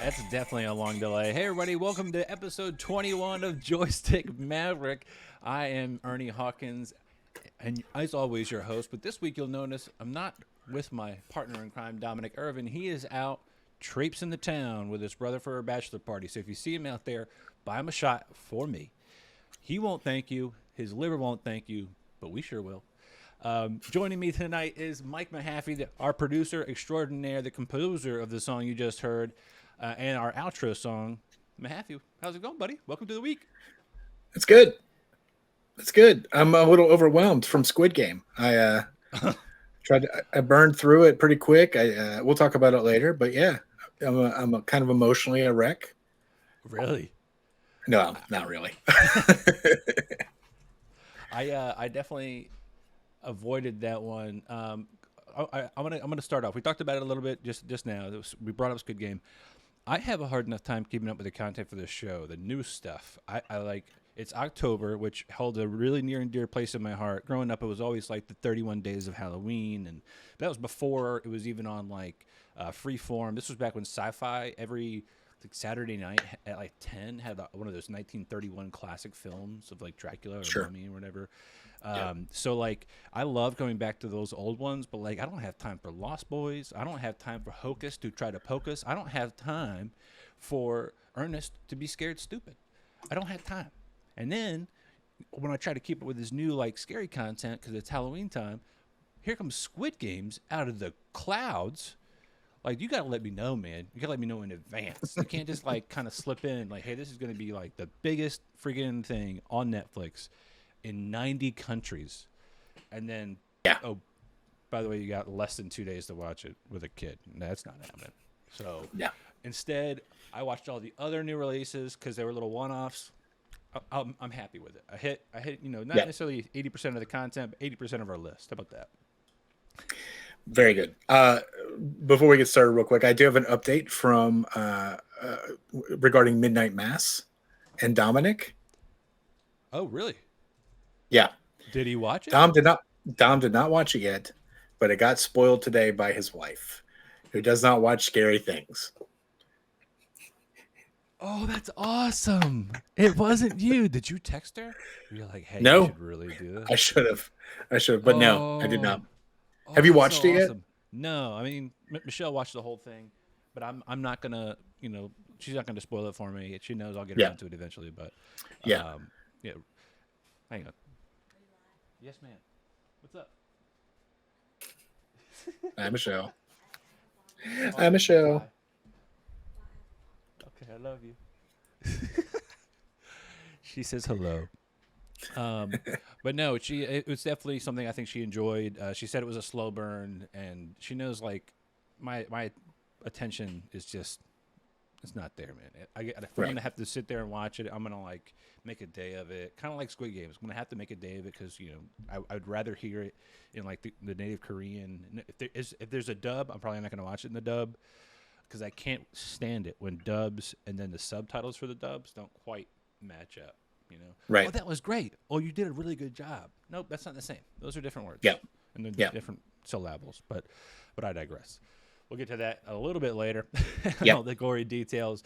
That's definitely a long delay. Hey, everybody, welcome to episode 21 of Joystick Maverick. I am Ernie Hawkins, and as always, your host. But this week, you'll notice I'm not with my partner in crime, Dominic Irvin. He is out traipsing the town with his brother for a bachelor party. So if you see him out there, buy him a shot for me. He won't thank you. His liver won't thank you, but we sure will. Joining me tonight is Mike Mahaffey, our producer extraordinaire, the composer of the song you just heard, and our outro song. Mahaffey, how's it going, buddy? Welcome to the week. It's good. It's good. I'm a little overwhelmed from Squid Game. I burned through it pretty quick. We'll talk about it later, but yeah, I'm a kind of emotionally a wreck. Really? No, not really. I definitely avoided that one. I'm gonna start off. We talked about it a little bit just now. We brought up Squid Game. I have a hard enough time keeping up with the content for this show, the new stuff. I like. It's October, which held a really near and dear place in my heart. Growing up, it was always like the 31 Days of Halloween, and that was before it was even on like Freeform. This was back when Sci-Fi every Saturday night at like 10 had one of those 1931 classic films of like Dracula or Mummy or whatever. So like I love going back to those old ones, but like I don't have time for Lost Boys. I don't have time for Hocus to try to pocus. I don't have time for Ernest to be scared stupid. I don't have time. And then when I try to keep it with this new like scary content because it's Halloween time, here comes Squid Games out of the clouds. Like, you got to let me know, man. You got to let me know in advance. You can't just, like, kind of slip in, like, hey, this is going to be, like, the biggest freaking thing on Netflix in 90 countries. And then, oh, by the way, you got less than 2 days to watch it with a kid. That's not happening. So, instead, I watched all the other new releases because they were little one-offs. I'm happy with it. I hit, not necessarily 80% of the content, but 80% of our list. How about that? Very good. Before we get started real quick, I do have an update from regarding Midnight Mass and Dominic. Oh, really? Yeah. Did he watch it? Dom did not watch it yet, but it got spoiled today by his wife, who does not watch scary things. Oh, that's awesome. It wasn't you. Did you text her? You're like, hey, no, you should really do this. I should have, but no, I did not. Have you watched it awesome. yet? No, I mean Michelle watched the whole thing, but I'm not gonna, she's not gonna spoil it for me. She knows I'll get around to it eventually, but yeah. Hang on. Yes, ma'am. What's up? Hi, Michelle. Hi, Michelle. Bye. Okay, I love you. She says hello. But no, it was definitely something I think she enjoyed. She said it was a slow burn, and she knows like my attention is just it's not there, man. If I'm gonna have to sit there and watch it, I'm gonna like make a day of it, kind of like Squid Games. I'm gonna have to make a day of it because I'd rather hear it in like the native Korean. If there's a dub, I'm probably not gonna watch it in the dub because I can't stand it when dubs and then the subtitles for the dubs don't quite match up. Right. Oh, that was great. Oh, you did a really good job. Nope, that's not the same. Those are different words. Yeah. And they're different syllables. But I digress. We'll get to that a little bit later. All the gory details.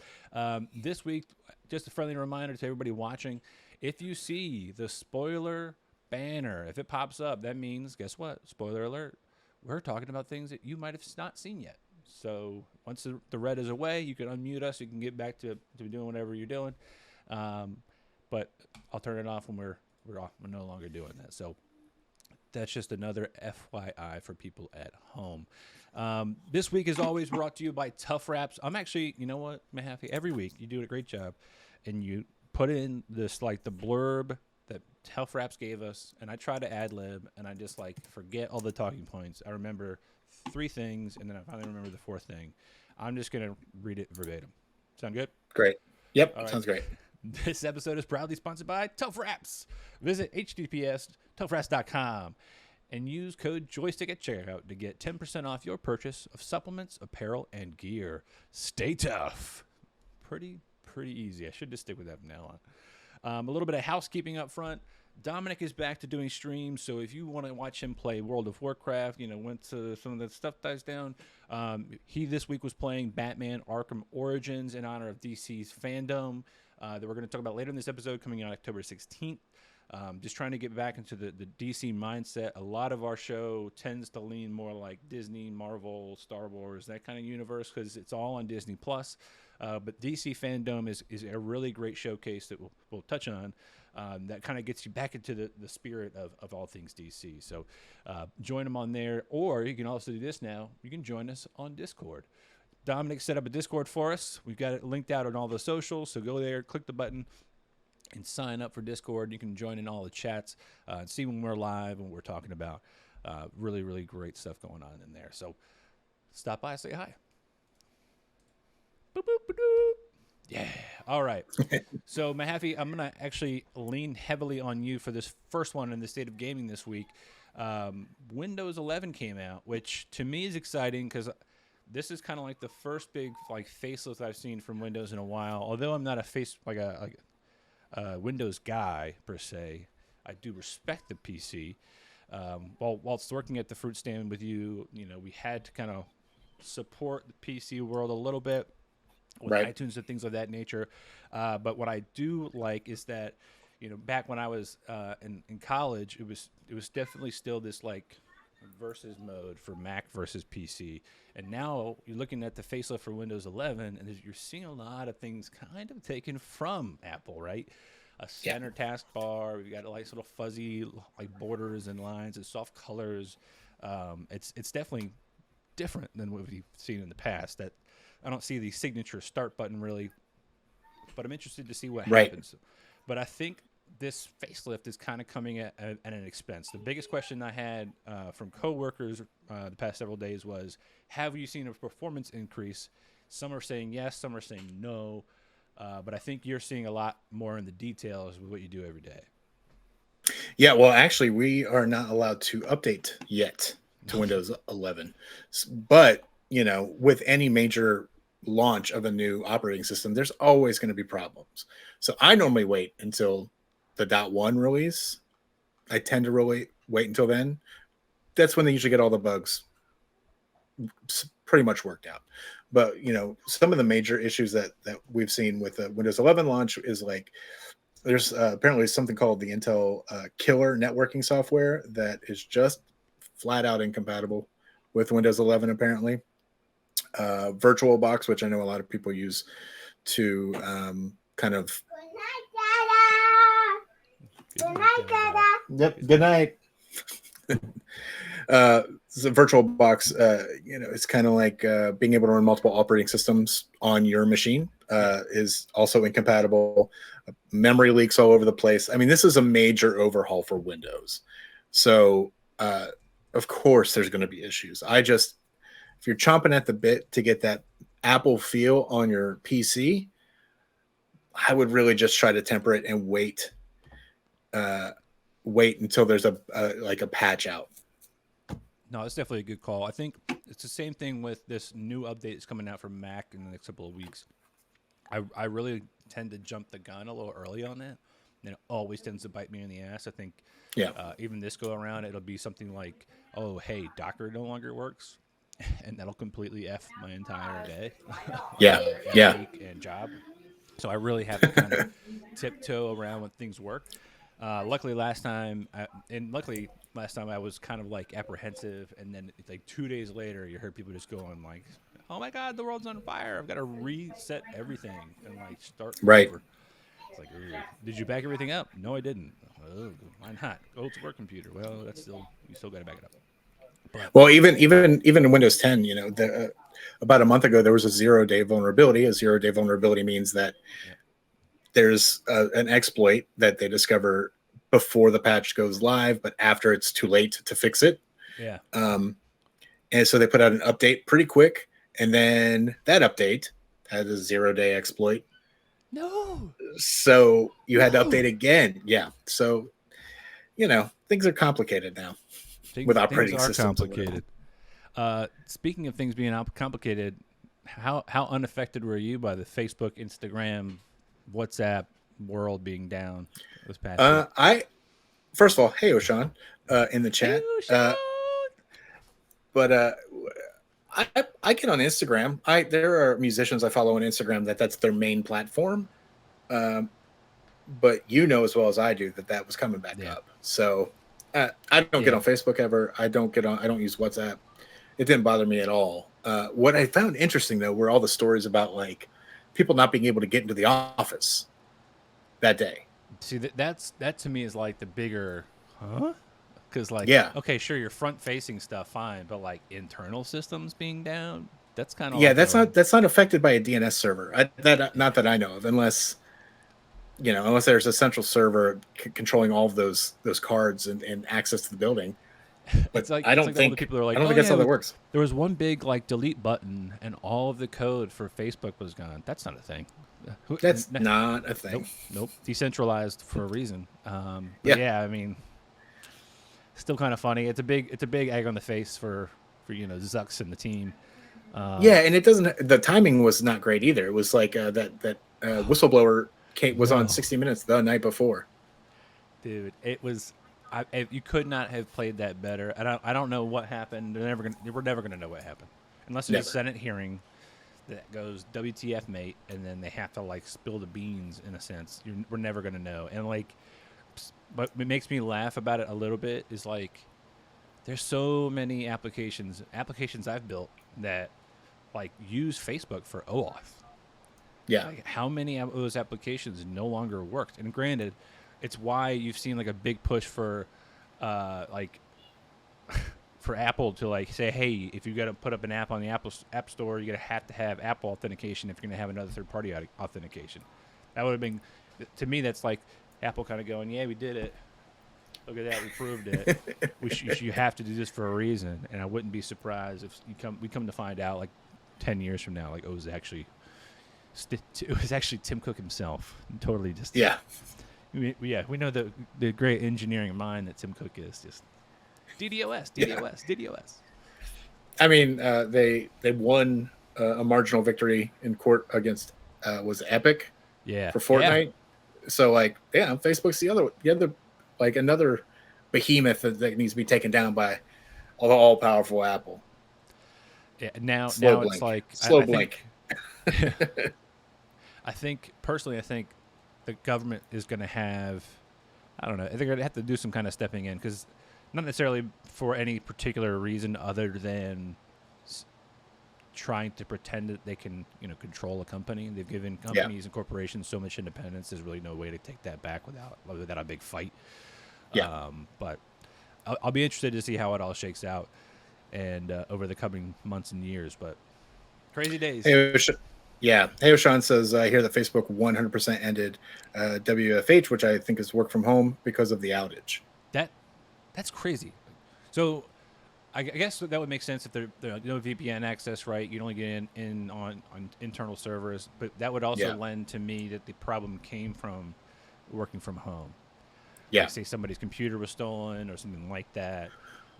This week, just a friendly reminder to everybody watching, if you see the spoiler banner, if it pops up, that means, guess what? Spoiler alert. We're talking about things that you might have not seen yet. So once the red is away, you can unmute us. You can get back to doing whatever you're doing. But I'll turn it off when we're no longer doing that. So that's just another FYI for people at home. This week, as always, brought to you by Tough Wraps. I'm actually, you know what, Mahaffey, every week you do a great job, and you put in this like the blurb that Tough Wraps gave us, and I try to ad lib, and I just like forget all the talking points. I remember 3 things, and then I finally remember the 4th thing. I'm just gonna read it verbatim. Sound good? Great. Yep. All right. Sounds great. This episode is proudly sponsored by Tough Wraps. Visit https://toughwraps.com and use code joystick at checkout to get 10% off your purchase of supplements, apparel, and gear. Stay tough. Pretty easy. I should just stick with that from now on. A little bit of housekeeping up front. Dominic is back to doing streams, so if you want to watch him play World of Warcraft, once some of that stuff dies down, he this week was playing Batman Arkham Origins in honor of DC's Fandom that we're going to talk about later in this episode, coming out October 16th. Just trying to get back into the DC mindset. A lot of our show tends to lean more like Disney, Marvel, Star Wars, that kind of universe, because it's all on Disney Plus. But DC Fandom is a really great showcase that we'll touch on. That kind of gets you back into the spirit of all things DC. So join them on there, or you can also do this now. You can join us on Discord. Dominic set up a Discord for us. We've got it linked out on all the socials, so go there, click the button, and sign up for Discord. You can join in all the chats and see when we're live and what we're talking about. Really, really great stuff going on in there. So stop by, say hi. Boop, boop, boop, boop. Yeah. All right. So, Mahaffey, I'm going to actually lean heavily on you for this first one in the State of Gaming this week. Windows 11 came out, which to me is exciting because this is kind of like the first big facelift I've seen from Windows in a while. Although I'm not a Windows guy per se, I do respect the PC. Whilst working at the fruit stand with you, we had to kind of support the PC world a little bit with iTunes and things of that nature. But what I do like is that, back when I was in college, it was definitely still this versus mode for Mac versus PC. And now you're looking at the facelift for Windows 11, and you're seeing a lot of things kind of taken from Apple, right? A center taskbar, we've got nice little fuzzy borders and lines and soft colors. It's definitely different than what we've seen in the past. That I don't see the signature start button really, but I'm interested to see what happens. But I think this facelift is kind of coming at an expense. The biggest question I had from coworkers the past several days was, have you seen a performance increase? Some are saying yes, some are saying no. But I think you're seeing a lot more in the details with what you do every day. Yeah, well, actually, we are not allowed to update yet to Windows 11. But, with any major launch of a new operating system, there's always going to be problems. So I normally wait until the .1 release. I tend to really wait until then. That's when they usually get all the bugs pretty much worked out. But, some of the major issues that we've seen with the Windows 11 launch is there's apparently something called the Intel killer networking software that is just flat out incompatible with Windows 11, apparently. VirtualBox, which I know a lot of people use to kind of... Good night, Dada. Yep, good night. So VirtualBox, it's kind of like being able to run multiple operating systems on your machine is also incompatible. Memory leaks all over the place. I mean, this is a major overhaul for Windows. So, of course, there's going to be issues. If you're chomping at the bit to get that Apple feel on your PC, I would really just try to temper it and wait until there's a patch out. No, it's definitely a good call. I think it's the same thing with this new update that's coming out for Mac in the next couple of weeks. I really tend to jump the gun a little early on that, and it always tends to bite me in the ass. I think even this go around, it'll be something like, oh, hey, Docker no longer works, and that'll completely F my entire day. Week and job. So I really have to kind of tiptoe around when things work. Luckily last time I was kind of apprehensive, and then 2 days later you heard people just going oh my God, the world's on fire, I've got to reset everything and start over. It's did you back everything up? No, I didn't. Oh, why not? Go to work computer. Well, you still got to back it up. But, well, even in Windows 10, about a month ago there was a 0-day vulnerability. A 0-day vulnerability means that there's an exploit that they discover before the patch goes live, but after it's too late to fix it. Yeah. And so they put out an update pretty quick, and then that update had a 0-day exploit. No. So you had to update again. Yeah. So, things are complicated now with operating systems. Things are complicated. Speaking of things being complicated, how unaffected were you by the Facebook, Instagram, WhatsApp world being down this past week? first of all, hey Oshan, in the Hey, chat. Sean! But I get on Instagram. There are musicians I follow on Instagram that's their main platform. Um, but you know as well as I do that was coming back Yeah. up. So I don't get Yeah. on Facebook ever. I don't use WhatsApp. It didn't bother me at all. What I found interesting though were all the stories about like people not being able to get into the office that day. See, that to me is like the bigger, huh? Because like, Yeah. okay, sure, your front facing stuff, fine, but like internal systems being down, that's kind of Yeah, like a that's not affected by a DNS server. Not that I know of, unless unless there's a central server controlling all of those cards and access to the building. But it's like all the people are I like, don't oh think that's yeah, how that works. there was one big like delete button and all of the code for Facebook was gone. That's not a thing. That's not a Nope, thing. nope. Decentralized for a reason. But Yeah. yeah, I mean, still kind of funny. It's a big egg on the face for Zucks and the team. Yeah, and it doesn't. The timing was not great either. It was like that whistleblower was on No, 60 Minutes the night before. dude, it was. You could not have played that better. I don't know what happened. We're never gonna know what happened unless there's a Never. Senate hearing that goes WTF, mate, and then they have to like spill the beans in a sense. We're never gonna know. And like, what makes me laugh about it a little bit is like, there's so many applications I've built that like use Facebook for OAuth. Yeah. Like how many of those applications no longer worked? And granted, it's why you've seen like a big push for like for Apple to like say, hey, if you got to put up an app on the Apple App Store, you're gonna have to have Apple authentication if you're gonna have another third-party authentication. That would have been, to me, that's like Apple kind of going, yeah, we did it. Look at that, we proved it. You have to do this for a reason, and I wouldn't be surprised if we come to find out like 10 years from now, like it was actually Tim Cook himself. Totally just Yeah. We know the great engineering mind that Tim Cook is. Just DDoS. I mean, they won a marginal victory in court against was Epic Yeah. for Fortnite. So like, yeah, Facebook's the other like another behemoth that needs to be taken down by all powerful Apple. Yeah. Now Slow it's blink. like Slow blink. I think the government is going to have, I don't know, they're going to have to do some kind of stepping in, because not necessarily for any particular reason other than trying to pretend that they can, control a company. They've given companies and corporations so much independence. There's really no way to take that back without a big fight. Yeah. But I'll be interested to see how it all shakes out and over the coming months and years. But crazy days. Yeah. Hey, Oshan says, I hear that Facebook 100% ended WFH, which I think is work from home because of the outage. That's crazy. So I guess that would make sense if there's no VPN access, right? You'd only get in on internal servers. But that would also lend to me that the problem came from working from home. Yeah. Like say somebody's computer was stolen or something like that.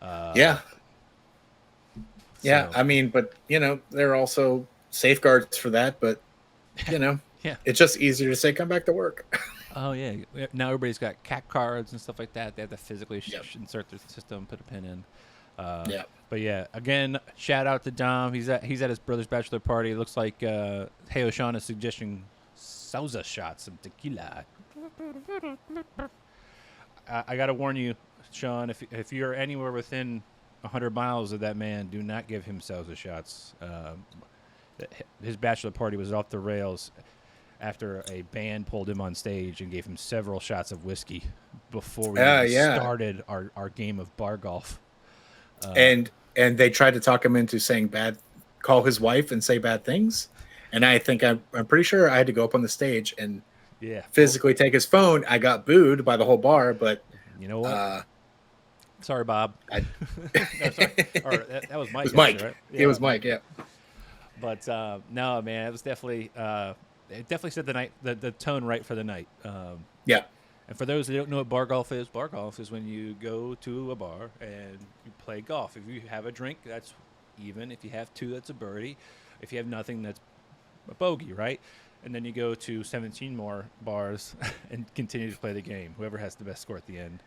Yeah. So. I mean, but, there are also safeguards for that. But, yeah. It's just easier to say, come back to work. Oh, yeah. Now everybody's got CAC cards and stuff like that. They have to physically insert their system, put a pin in. But yeah, again, shout out to Dom. He's at his brother's bachelor party. It looks like Hey Oshan is suggesting salsa shots, some tequila. I got to warn you, Sean, if you're anywhere within 100 miles of that man, do not give him salsa shots. His bachelor party was off the rails after a band pulled him on stage and gave him several shots of whiskey before we started our game of bar golf. And they tried to talk him into saying call his wife and say bad things. And I think I'm pretty sure I had to go up on the stage and physically take his phone. I got booed by the whole bar, but you know what? Sorry, Bob. No, sorry. Or that was Mike. It was Mike. Right? It was Mike. Yeah. But no, man, it was definitely it definitely set the tone right for the night. And for those that don't know what bar golf is when you go to a bar and you play golf. If you have a drink, that's even. If you have two, that's a birdie. If you have nothing, that's a bogey, right? And then you go to 17 more bars and continue to play the game. Whoever has the best score at the end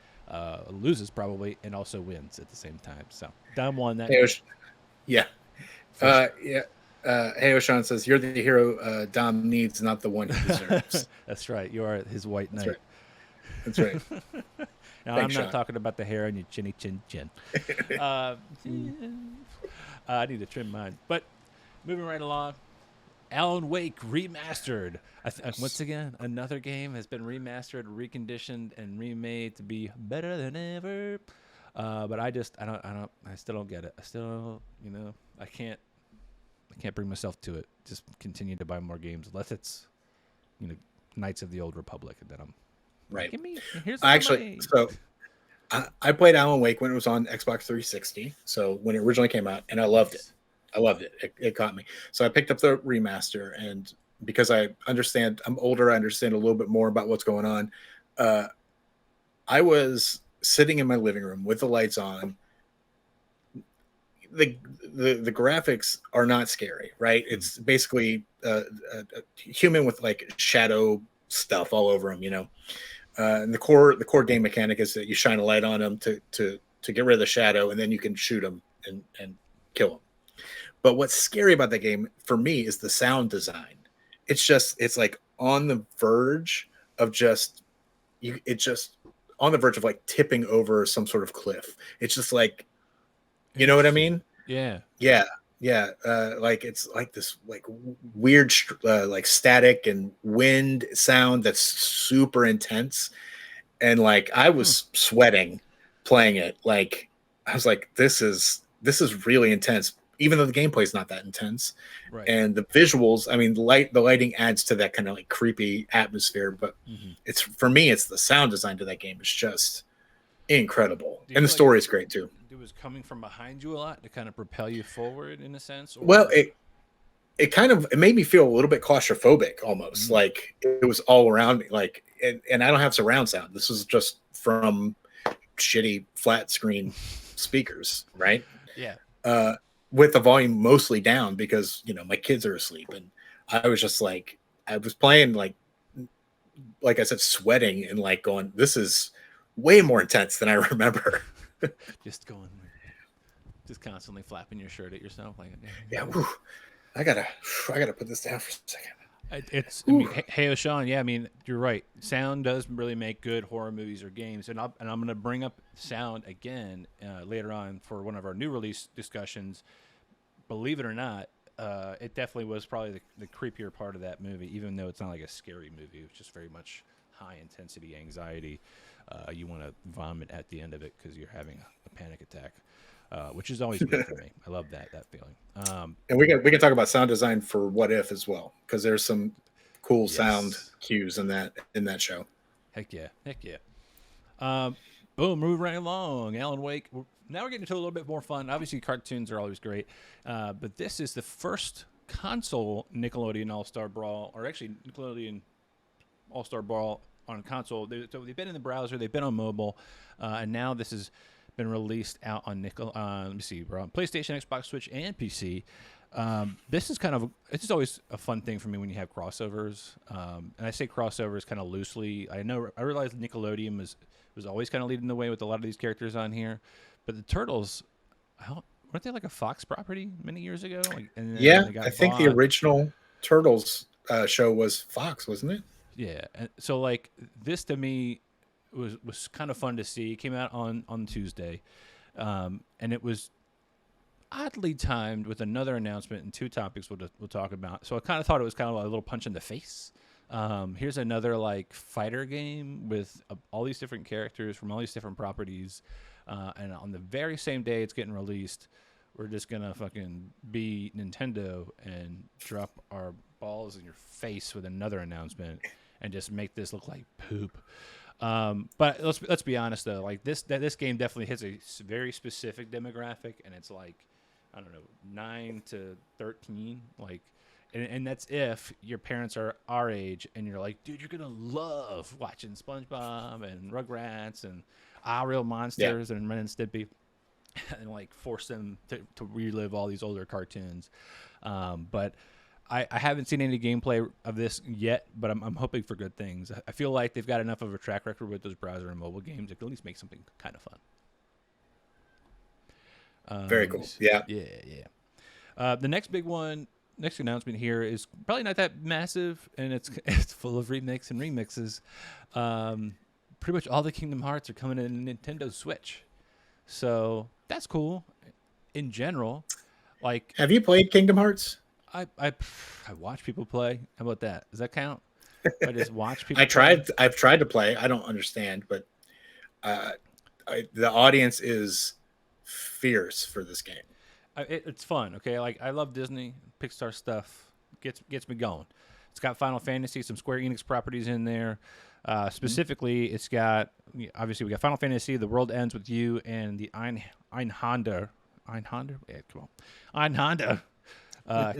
loses probably, and also wins at the same time. So Dom won that. Hey, yeah. For Yeah. Hey, O'Shawn says, you're the hero Dom needs, not the one he deserves. That's right. You are his white That's knight. right. That's right. Now, Thanks, I'm not Sean. talking about the hair on your chinny chin chin. I need to trim mine. But moving right along, Alan Wake Remastered. Once again, another game has been remastered, reconditioned, and remade to be better than ever. But I still don't get it. I still, I can't bring myself to it. Just continue to buy more games, unless it's, Knights of the Old Republic, and then I'm Right. Here's Actually, so I played Alan Wake when it was on Xbox 360. So when it originally came out, and I loved it. It caught me. So I picked up the remaster, and because I'm older, I understand a little bit more about what's going on. I was sitting in my living room with the lights on. The graphics are not scary, right? It's basically a human with like shadow stuff all over him, and the core game mechanic is that you shine a light on them to get rid of the shadow, and then you can shoot them and kill them. But what's scary about that game for me is the sound design. It's like on the verge of on the verge of like tipping over some sort of cliff. It's just like, you know what I mean? Yeah. Like it's like this like weird like static and wind sound that's super intense, and like I was sweating playing it. Like I was like, this is really intense, even though the gameplay is not that intense. Right. And the visuals, I mean, the lighting adds to that kind of like creepy atmosphere, but it's, for me, it's the sound design to that game is just incredible, and the story is great too. It was coming from behind you a lot to kind of propel you forward in a sense. Or... Well, it made me feel a little bit claustrophobic almost. Like it was all around me, like, and I don't have surround sound. This is just from shitty flat screen speakers, right? Yeah. With the volume mostly down because my kids are asleep, and I was just like, I was playing like I said, sweating and like going, this is way more intense than I remember. Just constantly flapping your shirt at yourself, like, yeah. Whew, I gotta put this down for a second. I mean, hey, O'Shawn, yeah, I mean, you're right. Sound does really make good horror movies or games, and I'm going to bring up sound again later on for one of our new release discussions. Believe it or not, it definitely was probably the creepier part of that movie, even though it's not like a scary movie. It was just very much high intensity anxiety. You want to vomit at the end of it because you're having a panic attack. Which is always good for me. I love that feeling. And we can talk about sound design for What If as well, because there's some cool sound cues in that show. Heck yeah. Boom, move right along. Alan Wake. Now we're getting to a little bit more fun. Obviously, cartoons are always great, but this is the first console Nickelodeon All-Star Brawl, or actually Nickelodeon All-Star Brawl on console. So they've been in the browser, they've been on mobile, and now this is been released out on let me see, we're on PlayStation, Xbox, Switch, and PC. This is always a fun thing for me when you have crossovers. And I say crossovers kind of loosely. I realize Nickelodeon was always kind of leading the way with a lot of these characters on here, but the Turtles, weren't they like a Fox property many years ago? I think the original Turtles show was Fox, wasn't it? Yeah, and so like this to me was kind of fun to see. It came out on Tuesday, and it was oddly timed with another announcement and two topics we'll talk about. So I kind of thought it was kind of a little punch in the face. Here's another like fighter game with all these different characters from all these different properties, and on the very same day it's getting released, we're just gonna fucking be Nintendo and drop our balls in your face with another announcement and just make this look like poop. But let's be honest though, like this game definitely hits a very specific demographic, and it's like, I don't know, 9 to 13, like, and that's if your parents are our age and you're like, dude, you're gonna love watching SpongeBob and Rugrats and Real Monsters and Ren and Stimpy, and like force them to relive all these older cartoons. But I haven't seen any gameplay of this yet, but I'm hoping for good things. I feel like they've got enough of a track record with those browser and mobile games. They can at least make something kind of fun. Very cool. Yeah. The next big one, next announcement here is probably not that massive, and it's full of remakes and remixes. Pretty much all the Kingdom Hearts are coming in Nintendo Switch, so that's cool. In general, like, have you played Kingdom Hearts? I watch people play. How about that? Does that count? I just watch people. I've tried to play. I don't understand, but the audience is fierce for this game. It's fun. Okay, like I love Disney, Pixar stuff. Gets me going. It's got Final Fantasy, some Square Enix properties in there. Specifically, it's got, obviously we got Final Fantasy, The World Ends With You, and the Einhander. Yeah, come on, Einhander.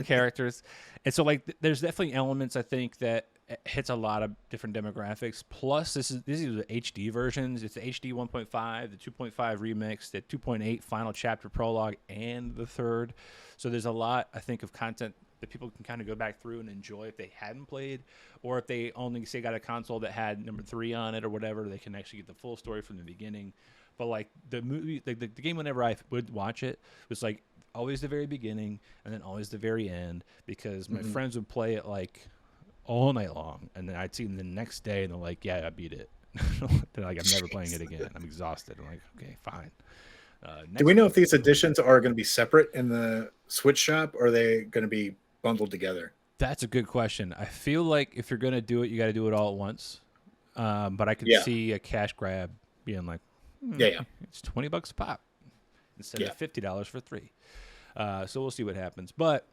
Characters, and so like there's definitely elements I think that hits a lot of different demographics. Plus, these are the HD versions. It's the HD 1.5, the 2.5 remix, the 2.8 final chapter prologue, and the third. So there's a lot I think of content that people can kind of go back through and enjoy if they hadn't played, or if they only say got a console that had number 3 on it or whatever. They can actually get the full story from the beginning. But like the movie, the game, whenever I would watch it, was like always the very beginning and then always the very end, because my friends would play it like all night long, and then I'd see them the next day and they're like, yeah, I beat it. They're like, I'm never playing it again. I'm exhausted. I'm like, okay, fine. Do we know if these editions are going to be separate in the Switch shop, or are they going to be bundled together? That's a good question. I feel like if you're going to do it, you got to do it all at once. But I could see a cash grab being like, it's $20 a pop instead of $50 for 3. So we'll see what happens. But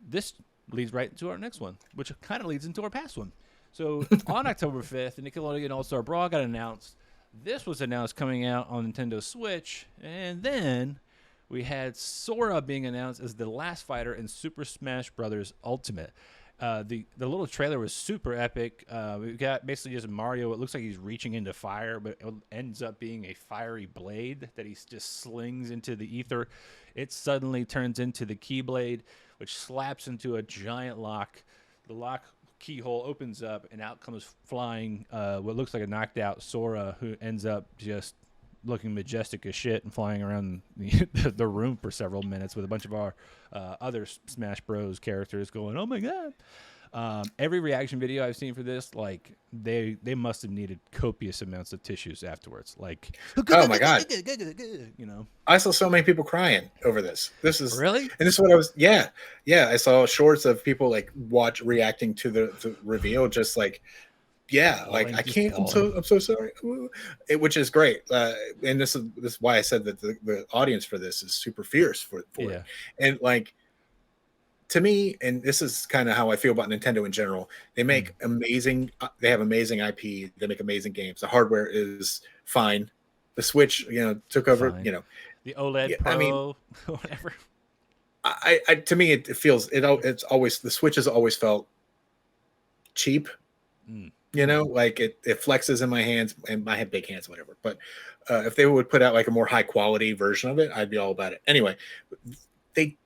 this leads right into our next one, which kind of leads into our past one. So on October 5th, the Nickelodeon All-Star Brawl got announced. This was announced coming out on Nintendo Switch. And then we had Sora being announced as the last fighter in Super Smash Bros. Ultimate. The little trailer was super epic. We've got basically just Mario. It looks like he's reaching into fire, but it ends up being a fiery blade that he just slings into the ether. It suddenly turns into the Keyblade, which slaps into a giant lock. The lock keyhole opens up, and out comes flying what looks like a knocked out Sora, who ends up just looking majestic as shit and flying around the room for several minutes with a bunch of our other Smash Bros. Characters going, oh my god. Every reaction video I've seen for this, like they must have needed copious amounts of tissues afterwards. Like, oh my god, you know. I saw so many people crying over this. This is really, and this is what I was. Yeah. I saw shorts of people like reacting to the reveal, just like. Yeah, like I can't. I'm so sorry. Which is great, and this is why I said that the audience for this is super fierce for it. And like, to me, and this is kind of how I feel about Nintendo in general. They make amazing. They have amazing IP. They make amazing games. The hardware is fine. The Switch, took over. Fine. The OLED Pro, I mean, whatever. I to me, it feels it's always the Switch has always felt cheap. Like it flexes in my hands, and I have big hands, whatever. But if they would put out like a more high quality version of it, I'd be all about it. Anyway, they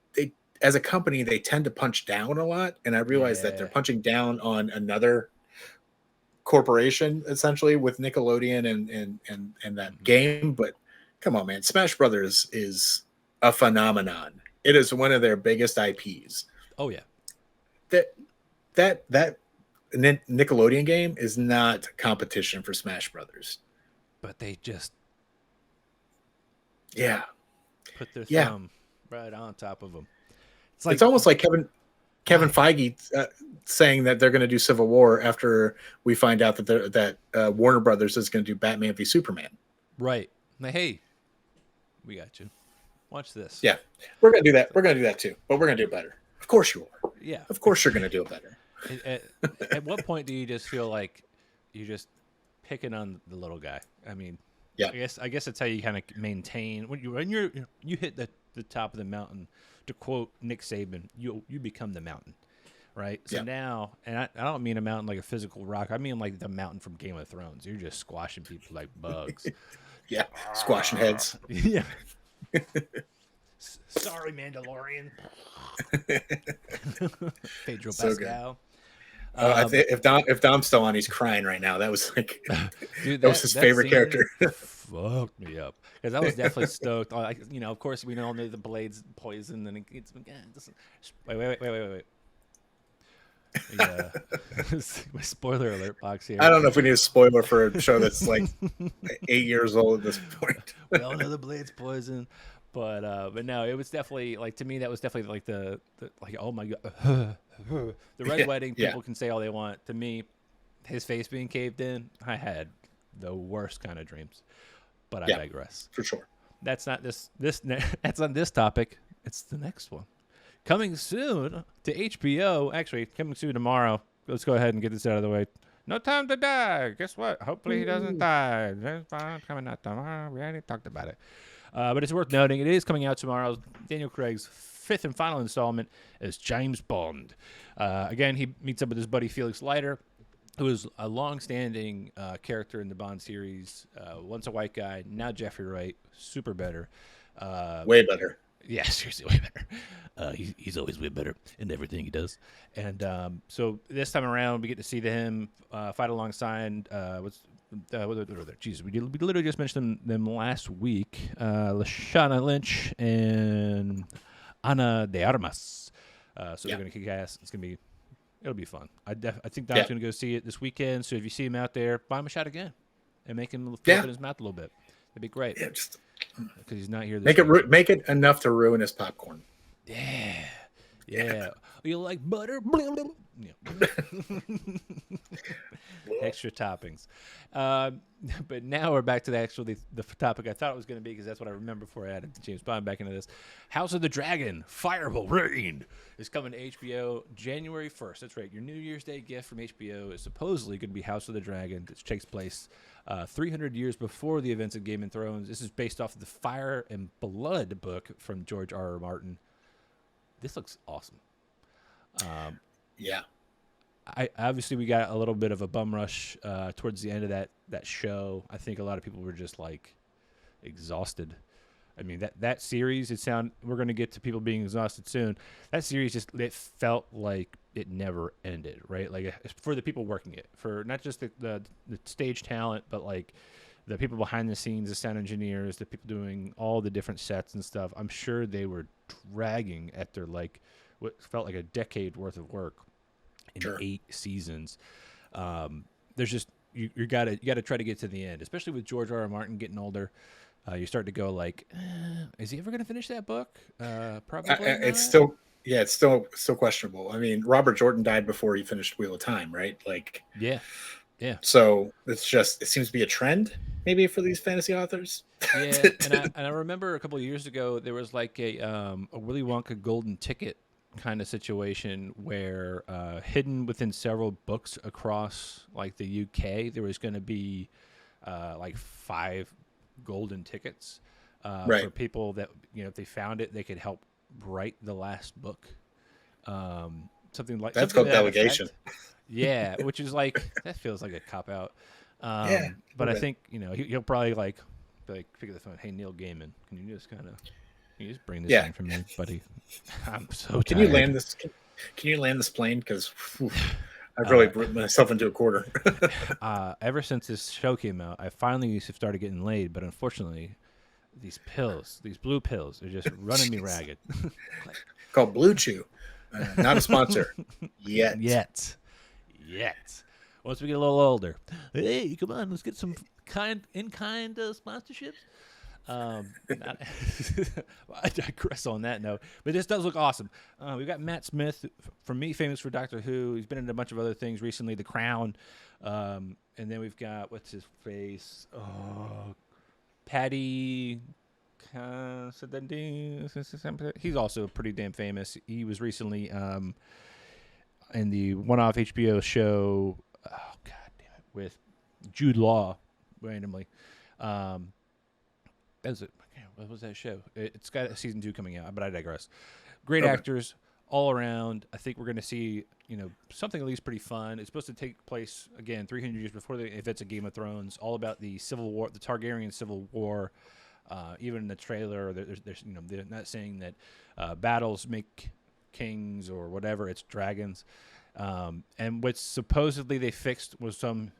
as a company, they tend to punch down a lot, and I realize that they're punching down on another corporation essentially with Nickelodeon and that game. But come on, man, Smash Brothers is a phenomenon. It is one of their biggest IPs. Oh yeah, that Nickelodeon game is not competition for Smash Brothers, but they just put their thumb right on top of them. It's almost like Kevin Feige saying that they're going to do Civil War after we find out that Warner Brothers is going to do Batman v Superman. Right. Like, hey, we got you. Watch this. Yeah, we're going to do that. We're going to do that too, but we're going to do it better. Of course you are. Yeah. Of course you're going to do it better. At what point do you just feel like you're just picking on the little guy? I mean, I guess that's how you kind of maintain when you hit the top of the mountain. To quote Nick Saban, you become the mountain, right? So now, and I don't mean a mountain like a physical rock. I mean like the mountain from Game of Thrones. You're just squashing people like bugs. Squashing heads. Yeah. Sorry, Mandalorian. Pedro So good. Pascal. If Dom's still on, he's crying right now. That was like, Dude, that was his favorite scene character. fucked me up because I was definitely stoked. Of course, we all know the blade's poison, and it's wait. Yeah, spoiler alert box here. I don't know if we need a spoiler for a show that's like 8 years old at this point. We all know the blade's poison, but no, it was definitely like, to me, that was definitely like the like, oh my god, the Red Wedding. People can say all they want. To me, his face being caved in, I had the worst kind of dreams. But I digress. For sure. That's not that's on this topic. It's the next one. Coming soon to HBO. Actually, coming soon tomorrow. Let's go ahead and get this out of the way. No Time to Die. Guess what? Hopefully he doesn't die. Coming out tomorrow. We already talked about it. But it's worth noting, it is coming out tomorrow. Daniel Craig's 5th and final installment as James Bond. Again, he meets up with his buddy Felix Leiter, who is a long-standing character in the Bond series. Once a white guy, now Jeffrey Wright. Super better. Way better. Yeah, seriously, way better. He's always way better in everything he does. And so this time around, we get to see him fight alongside Jesus, we literally just mentioned them last week. Lashana Lynch and Ana de Armas. So they're going to kick ass. It'll be fun. I think Dom's going to go see it this weekend. So if you see him out there, buy him a shot again and make him feel in his mouth a little bit. It'd be great. Yeah, because he's not here. Make it enough to ruin his popcorn. Yeah. You like butter? Yeah. Extra toppings. But now we're back to the topic I thought it was going to be, because that's what I remember before I added James Bond back into this. House of the Dragon, Fire Will Rain is coming to HBO January 1st. That's right. Your New Year's Day gift from HBO is supposedly going to be House of the Dragon, which takes place 300 years before the events of Game of Thrones. This is based off of the Fire and Blood book from George R.R. Martin. This looks awesome. Yeah. Obviously we got a little bit of a bum rush towards the end of that show. I think a lot of people were just like exhausted. I mean, that series, we're going to get to people being exhausted soon. That series it felt like it never ended, right? Like, for the people working it, for not just the stage talent, but like the people behind the scenes, the sound engineers, the people doing all the different sets and stuff. I'm sure they were dragging at their like what felt like a decade worth of work in 8 seasons. There's just you gotta try to get to the end, especially with George R.R. Martin getting older. You start to go like, is he ever going to finish that book? Probably. It's still questionable. I mean, Robert Jordan died before he finished Wheel of Time, right? Like, yeah. So it seems to be a trend maybe for these fantasy authors. Yeah, and I remember a couple of years ago there was like a Willy Wonka golden ticket kind of situation where hidden within several books across like the UK, there was going to be like 5 golden tickets for people that, if they found it, they could help write the last book. Something like that's called delegation. Yeah, which is like, that feels like a cop out. But I think he'll probably like pick up the phone. Hey, Neil Gaiman, can you just bring this in for me, buddy? I'm so tired. Can you land this plane? Because I've really put myself into a quarter. Ever since this show came out, I finally started getting laid, but unfortunately, these blue pills, are just running me ragged. Called Blue Chew. Not a sponsor. Yet. Once we get a little older, hey, come on, let's get some in-kind sponsorships. I digress on that note, but this does look awesome. We've got Matt Smith, from me, famous for Doctor Who. He's been in a bunch of other things recently, The Crown, and then we've got what's his face, Paddy. He's also pretty damn famous. He was recently in the one-off HBO show. Oh God damn it, with Jude Law, randomly. That's it. What was that show? It's got a season 2 coming out, but I digress. Great actors all around. I think we're going to see, something at least pretty fun. It's supposed to take place again 300 years before the events of Game of Thrones. All about the Civil War, the Targaryen Civil War. Even in the trailer, there's they're not saying that battles make kings or whatever. It's dragons. And what supposedly they fixed was some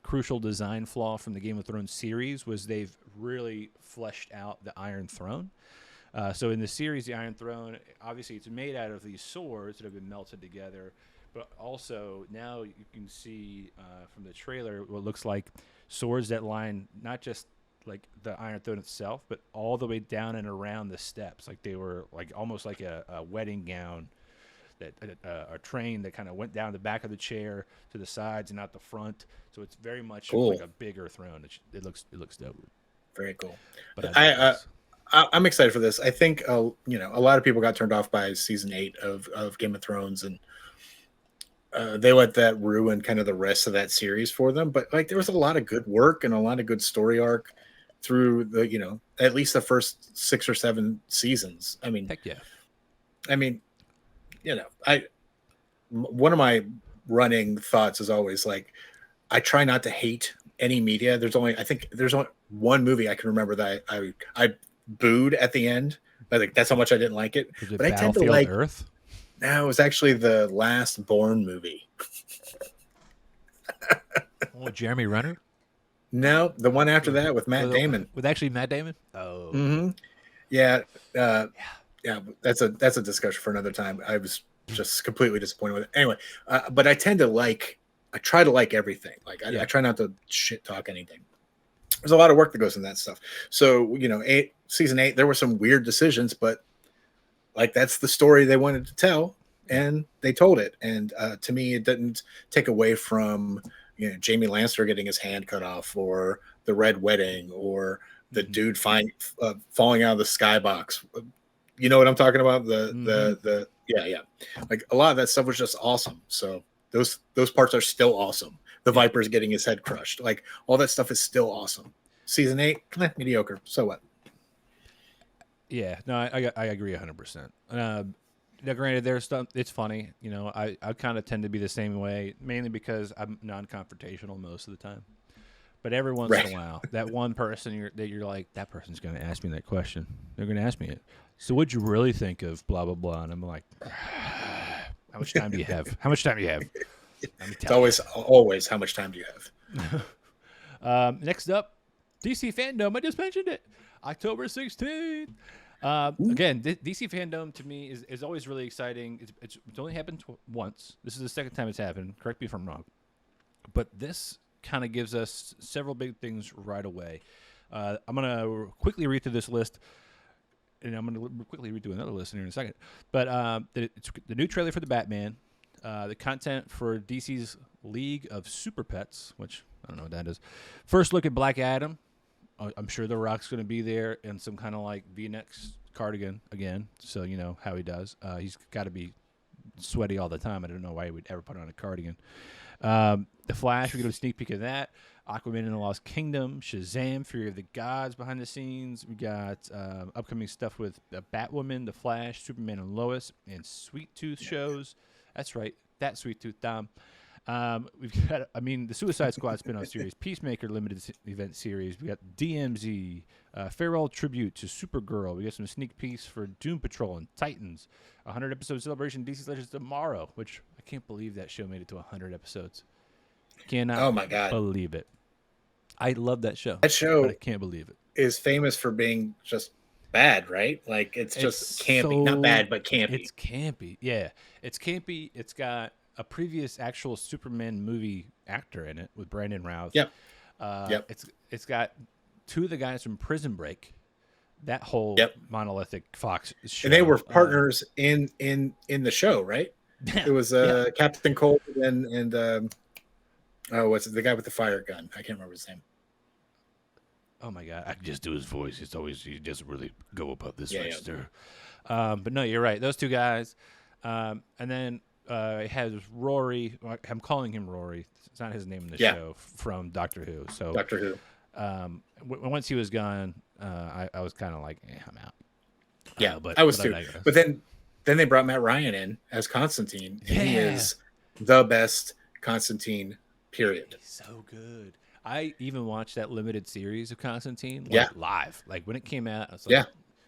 crucial design flaw from the Game of Thrones series was they've really fleshed out the Iron Throne. So in the series, the Iron Throne, obviously it's made out of these swords that have been melted together, but also now you can see from the trailer what looks like swords that line not just like the Iron Throne itself, but all the way down and around the steps. Like they were like almost like a wedding gown, that a train that kind of went down the back of the chair to the sides and out the front. So it's very much Cool. like a bigger throne. It looks dope. Very cool. But I'm excited for this. I think a lot of people got turned off by season 8 of Game of Thrones, and they let that ruin kind of the rest of that series for them. But like there was a lot of good work and a lot of good story arc through the at least the first 6 or 7 seasons. I mean, heck yeah. I mean, one of my running thoughts is always like, I try not to hate any media. I think there's only one movie I can remember that I booed at the end. Like that's how much I didn't like it. But I tend to like Earth. No, it was actually the last Bourne movie. Oh, Jeremy Renner? No, the one after that with Matt Damon. With actually Matt Damon? Oh. Mm-hmm. Yeah. Yeah, that's a discussion for another time. I was just completely disappointed with it. Anyway, but I try to like everything. Like I try not to shit talk anything. There's a lot of work that goes in that stuff. So, season 8, there were some weird decisions, but like that's the story they wanted to tell, and they told it. And to me, it didn't take away from Jamie Lannister getting his hand cut off, or the Red Wedding, or the dude falling out of the skybox. You know what I'm talking about? The like a lot of that stuff was just awesome. So those parts are still awesome. The Viper's getting his head crushed. Like all that stuff is still awesome. Season 8, mediocre. So what? Yeah, no, I agree 100%. Now, granted, there's stuff. It's funny, I kind of tend to be the same way, mainly because I'm non-confrontational most of the time. But every once in a while, that one person that you're like, that person's going to ask me that question. They're going to ask me it. So, what'd you really think of blah blah blah? And I'm like, how much time do you have? How much time do you have? It's always how much time do you have? Next up, DC Fandom. I just mentioned it. October 16th. Again, DC Fandom to me is always really exciting. It's only happened once. This is the second time it's happened. Correct me if I'm wrong. But this kind of gives us several big things right away. I'm going to quickly read through this list, and I'm going to quickly read through another list here in a second. But it's the new trailer for the Batman, the content for DC's League of Super Pets, which I don't know what that is. First look at Black Adam. I'm sure The Rock's going to be there in some kind of like V-neck cardigan again, so you know how he does. He's got to be sweaty all the time. I don't know why he would ever put on a cardigan. The Flash, we get a sneak peek of that. Aquaman and the Lost Kingdom, Shazam, Fury of the Gods behind the scenes. We got upcoming stuff with Batwoman, The Flash, Superman and Lois, and Sweet Tooth shows. That's right, that Sweet Tooth, Tom. We've got, the Suicide Squad spin-off series, Peacemaker limited event series. We got DMZ, farewell tribute to Supergirl. We got some sneak peeks for Doom Patrol and Titans. 100 episode celebration DC Legends tomorrow, which I can't believe that show made it to 100 episodes. Cannot oh my God. believe it. I love that show. That show but I can't believe it. Is famous for being just bad, right? Like it's just campy. Not bad, but campy. It's campy. Yeah. It's campy. It's got a previous actual Superman movie actor in it with Brandon Routh. Yep. It's got two of the guys from Prison Break. That whole monolithic Fox show. And they were partners in the show, right? It was Captain Cold and what's it? The guy with the fire gun? I can't remember his name. Oh my God! I can just do his voice. He doesn't really go above this register. But no, you're right. Those two guys, and then. It has Rory. I'm calling him Rory. It's not his name in the show from Doctor Who. So Doctor Who. Once he was gone, I was kind of like, I'm out. Yeah, I was too. But then they brought Matt Ryan in as Constantine. And he is the best Constantine. Period. He's so good. I even watched that limited series of Constantine Yeah, live. Like when it came out, I was like, yeah,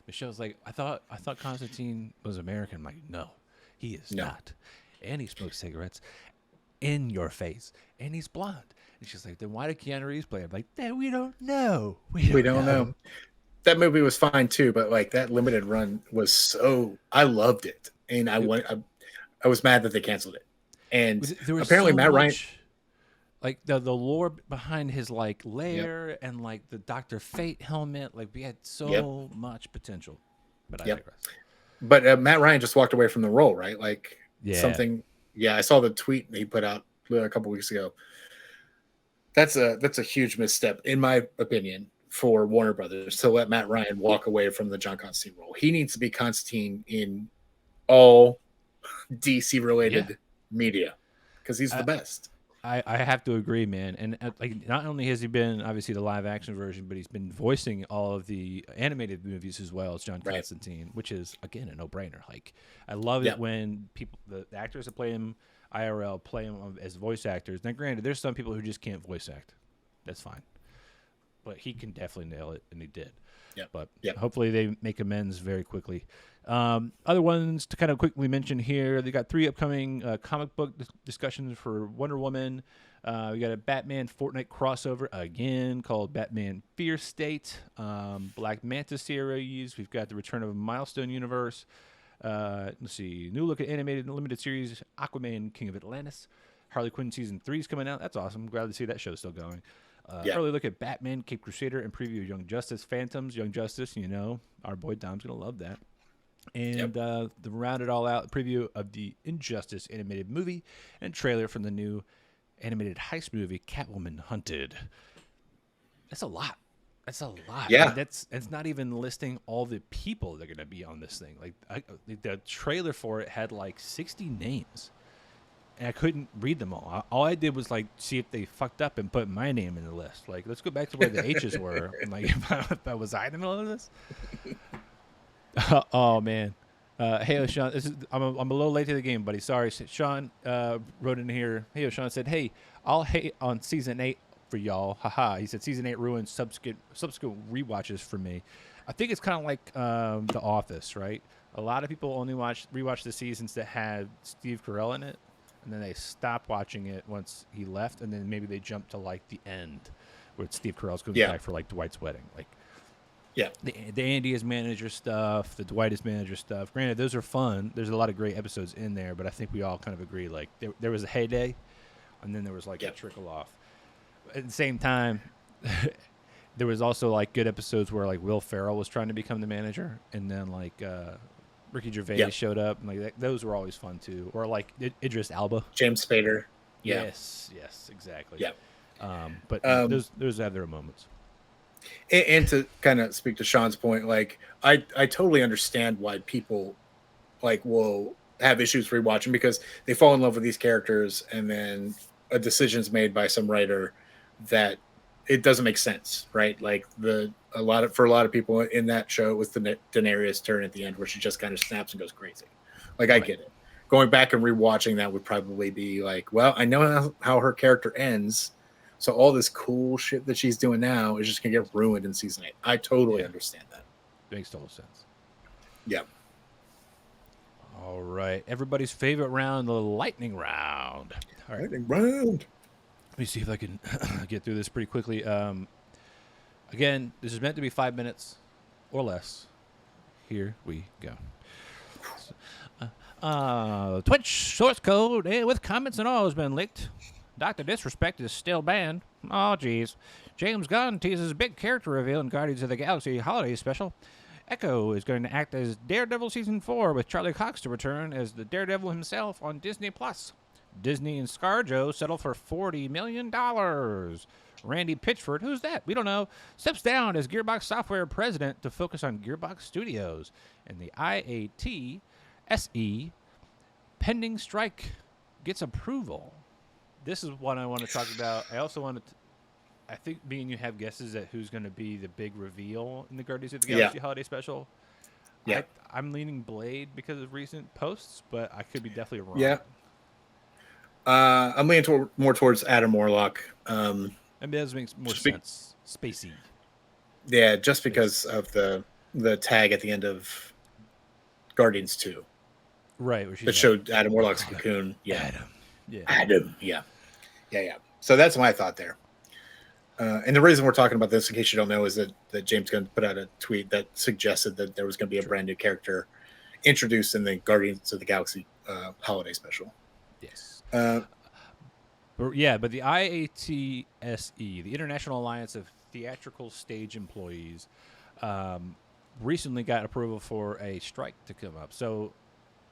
Michelle's like, I thought Constantine was American. I'm like, no, he is no, not. And he smokes cigarettes in your face, and he's blonde. And she's like, then why did Keanu Reeves play? I'm like, that we don't know. We we don't don't know. know. That movie was fine too, but like that limited run was so I loved it, and It, I was mad that they canceled it. And there was apparently so Matt Ryan, much like the lore behind his like yep, lair and like the Doctor Fate helmet. Like we had yep, so much potential, but I yep. digress. But Matt Ryan just walked away from the role, right? Like Yeah, something. Yeah, I saw the tweet he put out a couple weeks ago. That's a huge misstep, in my opinion, for Warner Brothers to let Matt Ryan walk away from the John Constantine role. He needs to be Constantine in all DC yeah. related media because he's the I, best. I have to agree, man. And like, not only has he been obviously the live action version, but he's been voicing all of the animated movies as well as John Right. Constantine, which is again a no brainer. Like, I love Yeah. it when people, the actors that play him IRL, play him as voice actors. Now, granted, there's some people who just can't voice act. That's fine, but he can definitely nail it, and he did. Yeah. But Yeah. hopefully they make amends very quickly. Other ones to kind of quickly mention here, they got 3 upcoming comic book discussions for Wonder Woman. We got a Batman Fortnite crossover again called Batman Fear State. Black Manta series. We've got the return of a Milestone universe. Let's see, new look at animated and limited series Aquaman King of Atlantis. Harley Quinn season 3 is coming out. That's awesome. Glad to see that show still going. Yeah. Early look at Batman, Cape Crusader, and preview of Young Justice Phantoms. Young Justice, you know, our boy Dom's going to love that. And to round it all out, preview of the Injustice animated movie and trailer from the new animated heist movie Catwoman Hunted. That's a lot. That's a lot. Yeah. And that's not even listing all the people that are going to be on this thing. Like the trailer for it had like 60 names. And I couldn't read them all. All I did was like see if they fucked up and put my name in the list. Like, let's go back to where the H's were. And like, if I was in the middle of this. Oh man. Hey, Sean. I'm a little late to the game, buddy. Sorry. Sean wrote in here. Hey, Sean said, "Hey, I'll hate on season 8 for y'all. Haha." He said season 8 ruined subsequent rewatches for me. I think it's kind of like The Office, right? A lot of people only rewatch the seasons that had Steve Carell in it, and then they stopped watching it once he left, and then maybe they jump to like the end where Steve Carell's going back for like Dwight's wedding. Like, Yeah. the Andy is manager stuff, the Dwight is manager stuff. Granted, those are fun. There's a lot of great episodes in there, but I think we all kind of agree like there was a heyday, and then there was like a trickle off. At the same time, there was also like good episodes where like Will Ferrell was trying to become the manager, and then like Ricky Gervais showed up, and like those were always fun too. Or like Idris Elba, James Spader. Yeah. Yes, exactly. Yeah. But those have their moments. And to kind of speak to Sean's point, like I totally understand why people like will have issues rewatching because they fall in love with these characters and then a decision's made by some writer that it doesn't make sense, right? Like for a lot of people in that show, it was the Daenerys turn at the end where she just kind of snaps and goes crazy. Like I get it. Going back and rewatching that would probably be like, well, I know how her character ends. So all this cool shit that she's doing now is just going to get ruined in season 8. I totally understand that. Makes total sense. Yeah. All right. Everybody's favorite round, the lightning round. All right. Lightning round. Let me see if I can get through this pretty quickly. Again, this is meant to be 5 minutes or less. Here we go. Twitch source code with comments and all has been leaked. Dr. Disrespect is still banned. Oh, geez. James Gunn teases big character reveal in Guardians of the Galaxy Holiday Special. Echo is going to act as Daredevil Season 4 with Charlie Cox to return as the Daredevil himself on Disney+. Disney and Scarjo settle for $40 million. Randy Pitchford, who's that? We don't know, steps down as Gearbox Software president to focus on Gearbox Studios. And the IATSE pending strike gets approval. This is what I want to talk about. I also want to, I think me and you have guesses at who's going to be the big reveal in the Guardians of the Galaxy Holiday Special. Yeah. I'm leaning Blade because of recent posts, but I could be definitely wrong. Yeah. I'm leaning more towards Adam Warlock. And that makes more Just be- sense. Spacey. yeah, just Space. because of the tag at the end of Guardians 2 Right, where that she's like, showed Adam Warlock's cocoon. Yeah, Adam. Yeah. Adam. Yeah, yeah, yeah. So that's my thought there. And the reason we're talking about this, in case you don't know, is that James Gunn put out a tweet that suggested that there was going to be a brand new character introduced in the Guardians of the Galaxy holiday special. Yes. Uh, But the IATSE, the International Alliance of Theatrical Stage Employees, recently got approval for a strike to come up. So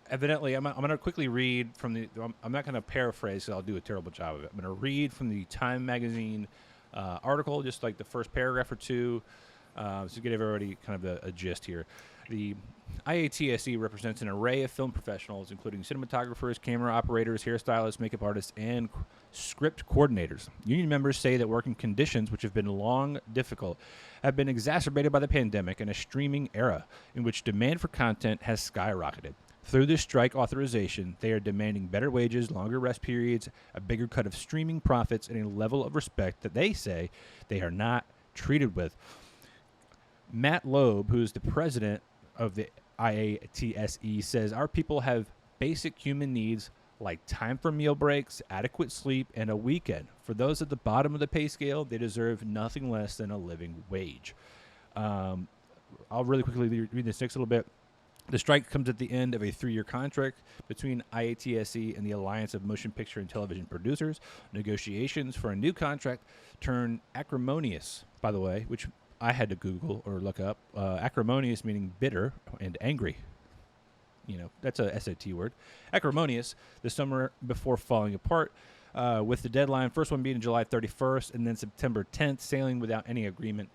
evidently, I'm going to quickly read from the. I'm not going to paraphrase, so I'll do a terrible job of it. I'm going to read from the Time Magazine article, just like the first paragraph or two, to get everybody kind of a gist here. The IATSE represents an array of film professionals, including cinematographers, camera operators, hairstylists, makeup artists, and script coordinators. Union members say that working conditions, which have been long difficult, have been exacerbated by the pandemic and a streaming era in which demand for content has skyrocketed. Through this strike authorization, they are demanding better wages, longer rest periods, a bigger cut of streaming profits, and a level of respect that they say they are not treated with. Matt Loeb, who is the president of the IATSE, says our people have basic human needs like time for meal breaks, adequate sleep, and a weekend. For those at the bottom of the pay scale, they deserve nothing less than a living wage. I'll really quickly read this next little bit. The strike comes at the end of a 3-year contract between IATSE and the Alliance of Motion Picture and Television Producers. Negotiations for a new contract turn acrimonious, by the way, which I had to Google or look up. Acrimonious meaning bitter and angry. You know, that's a SAT word. Acrimonious the summer before falling apart, with the deadline, first one being July 31st and then September 10th, sailing without any agreement.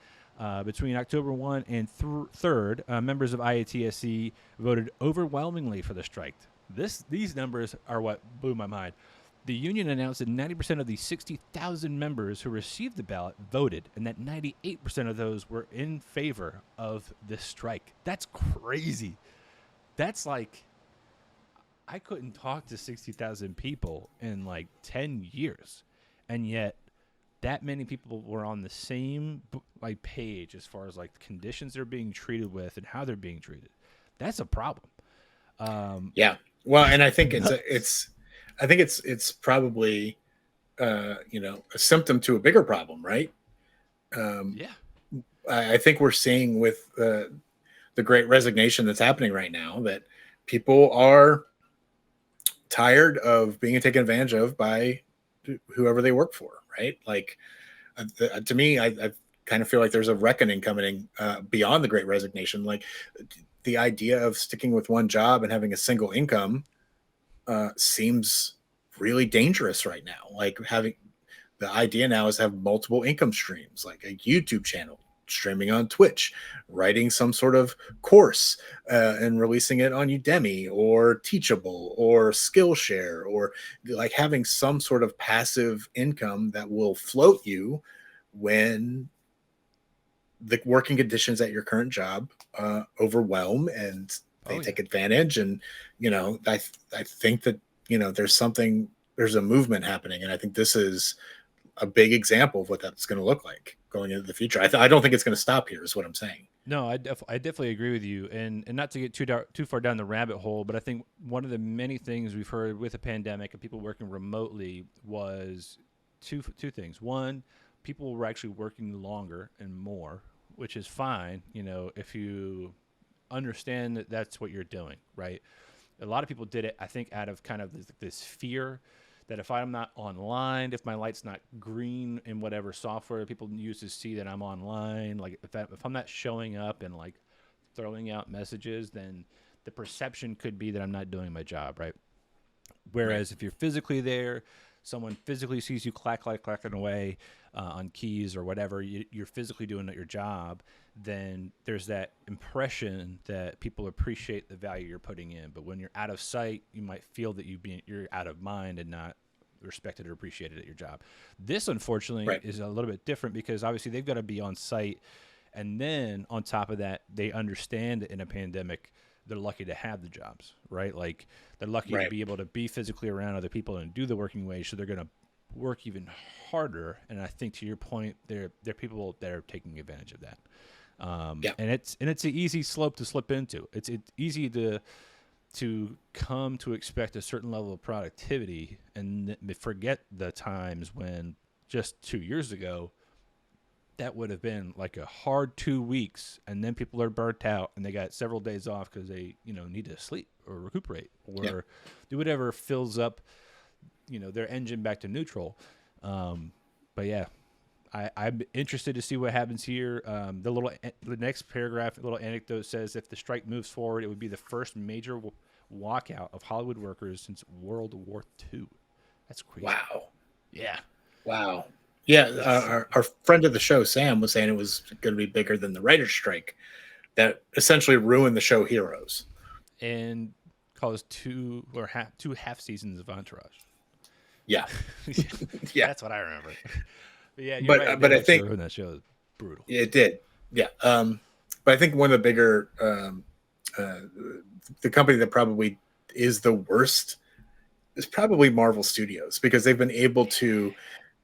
Between October 1 and 3rd, members of IATSE voted overwhelmingly for the strike. These numbers are what blew my mind. The union announced that 90% of the 60,000 members who received the ballot voted, and that 98% of those were in favor of this strike. That's crazy. That's like, I couldn't talk to 60,000 people in like 10 years, and yet that many people were on the same like page as far as like the conditions they're being treated with and how they're being treated. That's a problem. Yeah. Well, and I think it's probably a symptom to a bigger problem, right? Yeah. I think we're seeing with the great resignation that's happening right now that people are tired of being taken advantage of by whoever they work for, right? Like, to me, I kind of feel like there's a reckoning coming beyond the great resignation. Like, the idea of sticking with one job and having a single income seems really dangerous right now. Like, having the idea now is to have multiple income streams, like a YouTube channel, streaming on Twitch, writing some sort of course and releasing it on Udemy or Teachable or Skillshare, or like having some sort of passive income that will float you when the working conditions at your current job overwhelm and they take advantage. And I think that there's a movement happening, and I think this is a big example of what that's going to look like going into the future. I don't think it's going to stop here, is what I'm saying. No, I definitely agree with you, and not to get too far down the rabbit hole, but I think one of the many things we've heard with the pandemic and people working remotely was two things. One, people were actually working longer and more, which is fine, if you understand that that's what you're doing, right? A lot of people did it, I think, out of kind of this fear that if I'm not online, if my light's not green in whatever software people use to see that I'm online, like if I'm not showing up and like throwing out messages, then the perception could be that I'm not doing my job, right? Whereas if you're physically there, someone physically sees you clacking away on keys or whatever, you're physically doing your job, then there's that impression that people appreciate the value you're putting in. But when you're out of sight, you might feel that you're out of mind and not respected or appreciated at your job. This, unfortunately, is a little bit different because obviously they've got to be on site. And then on top of that, they understand that in a pandemic, they're lucky to have the jobs, right? Like they're lucky to be able to be physically around other people and do the working wage. So they're going to work even harder. And I think to your point, there are people that are taking advantage of that. And it's an easy slope to slip into. It's easy to come to expect a certain level of productivity and forget the times when just 2 years ago that would have been like a hard 2 weeks, and then people are burnt out and they got several days off because they need to sleep or recuperate or do whatever fills up their engine back to neutral. But yeah, I'm interested to see what happens here. The next paragraph, little anecdote says, if the strike moves forward, it would be the first major walkout of Hollywood workers since World War II. That's crazy. Wow. Yeah. Wow. Yeah. Our friend of the show, Sam, was saying it was going to be bigger than the writer's strike that essentially ruined the show Heroes. And caused two half seasons of Entourage. Yeah. Yeah. That's what I remember. But yeah, but I think that show is brutal. It did. Yeah. But I think one of the bigger, the company that probably is the worst is probably Marvel Studios, because they've been able to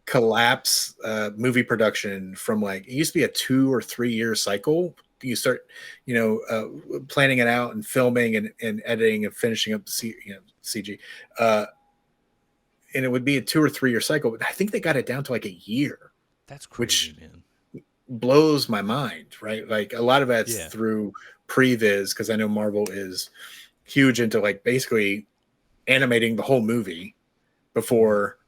collapse movie production from like, it used to be a 2 or 3 year cycle. You start, planning it out and filming and editing and finishing up the CG. And it would be a 2 or 3 year cycle, but I think they got it down to like a year. That's crazy, man. Blows my mind, right? Like a lot of that's through previs, because I know Marvel is huge into like basically animating the whole movie before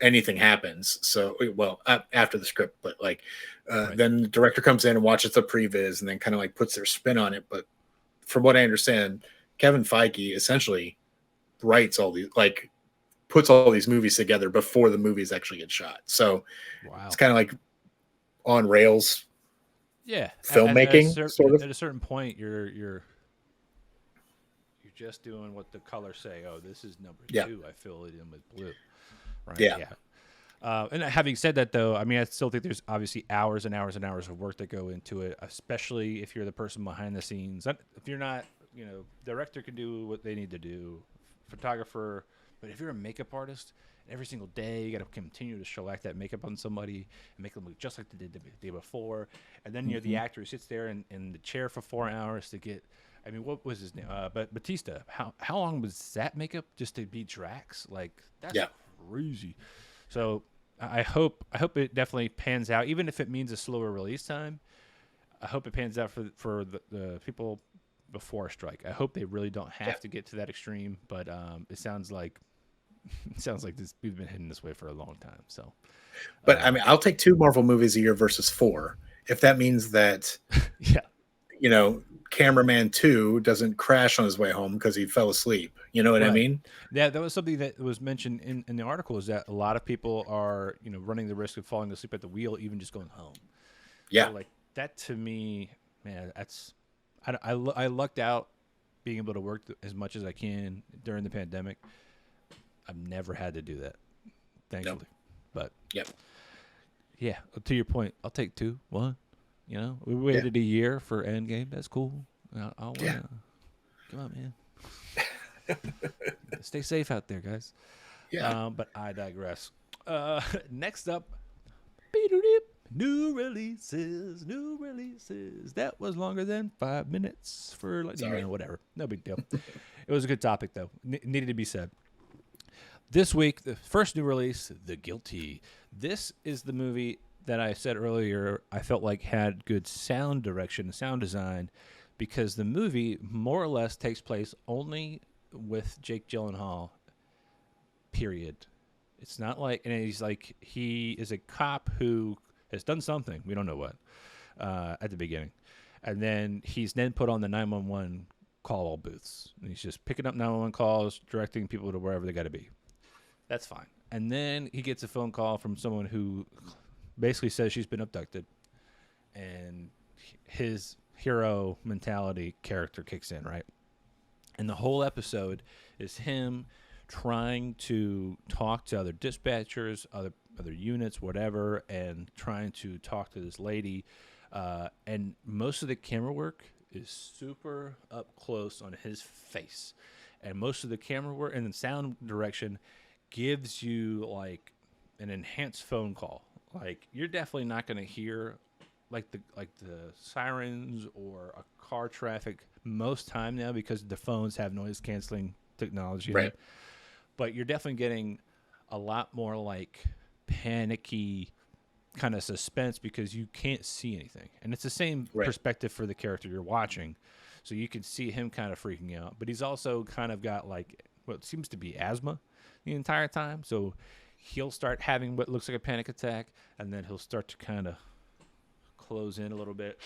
anything happens. So, well, after the script, but like then the director comes in and watches the previs and then kind of like puts their spin on it. But from what I understand, Kevin Feige essentially writes all these, like puts all these movies together before the movies actually get shot. So it's kind of like on rails. Yeah. Filmmaking at a certain point, you're just doing what the colors say. Oh, this is number 2. I fill it in with blue. Right. Yeah. And having said that, though, I mean, I still think there's obviously hours and hours and hours of work that go into it, especially if you're the person behind the scenes. If you're not, director can do what they need to do, photographer, but if you're a makeup artist, every single day you got to continue to shellac that makeup on somebody and make them look just like they did the day before. And then you're the actor who sits there in the chair for 4 hours to get. I mean, what was his name? But Batista. How long was that makeup just to be Drax? Like that's crazy. So I hope it definitely pans out, even if it means a slower release time. I hope it pans out for the people before a strike. I hope they really don't have to get to that extreme. But it sounds like this. We've been heading this way for a long time. So, but I mean, I'll take 2 Marvel movies a year versus 4 if that means that. Cameraman 2 doesn't crash on his way home because he fell asleep. You know what I mean? Yeah, that was something that was mentioned in the article, is that a lot of people are, running the risk of falling asleep at the wheel, even just going home. Yeah. So, like that to me, man, I lucked out being able to work as much as I can during the pandemic. I've never had to do that, thankfully. Nope. But yeah, to your point, I'll take 2, 1. We waited a year for Endgame. That's cool. Come on, man. Stay safe out there, guys. Yeah. But I digress. Next up, new releases. That was longer than 5 minutes for whatever. No big deal. It was a good topic, though. Needed to be said. This week, the first new release, The Guilty. This is the movie that I said earlier I felt like had good sound direction, sound design, because the movie more or less takes place only with Jake Gyllenhaal, period. It's not like, and he is a cop who has done something, we don't know what, at the beginning. And then he's put on the 911 call booths. And he's just picking up 911 calls, directing people to wherever they got to be. That's fine. And then he gets a phone call from someone who basically says she's been abducted, and his hero mentality character kicks in, right? And the whole episode is him trying to talk to other dispatchers, other units, whatever, and trying to talk to this lady. And most of the camera work is super up close on his face, and most of the camera work and the sound direction gives you like an enhanced phone call. Like you're definitely not going to hear the sirens or a car traffic most time now because the phones have noise canceling technology in Right. it. But you're definitely getting a lot more like panicky kind of suspense because you can't see anything. And it's the same Right. perspective for the character you're watching. So you can see him kind of freaking out, but he's also kind of got like what seems to be asthma the entire time. So he'll start having what looks like a panic attack, and then he'll start to kind of close in a little bit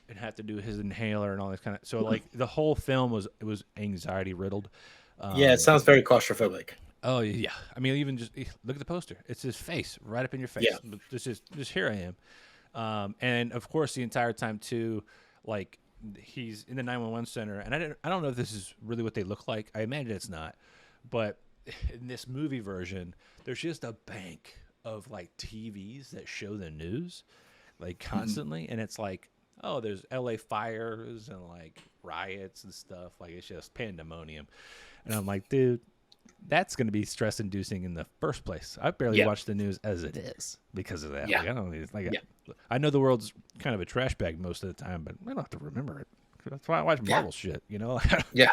and have to do his inhaler and all this kind of. So like the whole film was anxiety riddled. Yeah, it sounds very claustrophobic. Oh yeah, I mean even just look at the poster. It's his face right up in your face. Yeah. Just here I am, and of course the entire time too, like he's in the 911 center, and I don't know if this is really what they look like. I imagine it's not, but in this movie version, there's just a bank of like TVs that show the news, like constantly, and it's like, oh, there's LA fires and like riots and stuff. Like it's just pandemonium, and I'm like, dude, that's going to be stress inducing in the first place. I barely watch the news as it is because of that. Yeah. Like, I don't I know the world's kind of a trash bag most of the time, but I don't have to remember it. That's why I watch Marvel shit, you know? Yeah.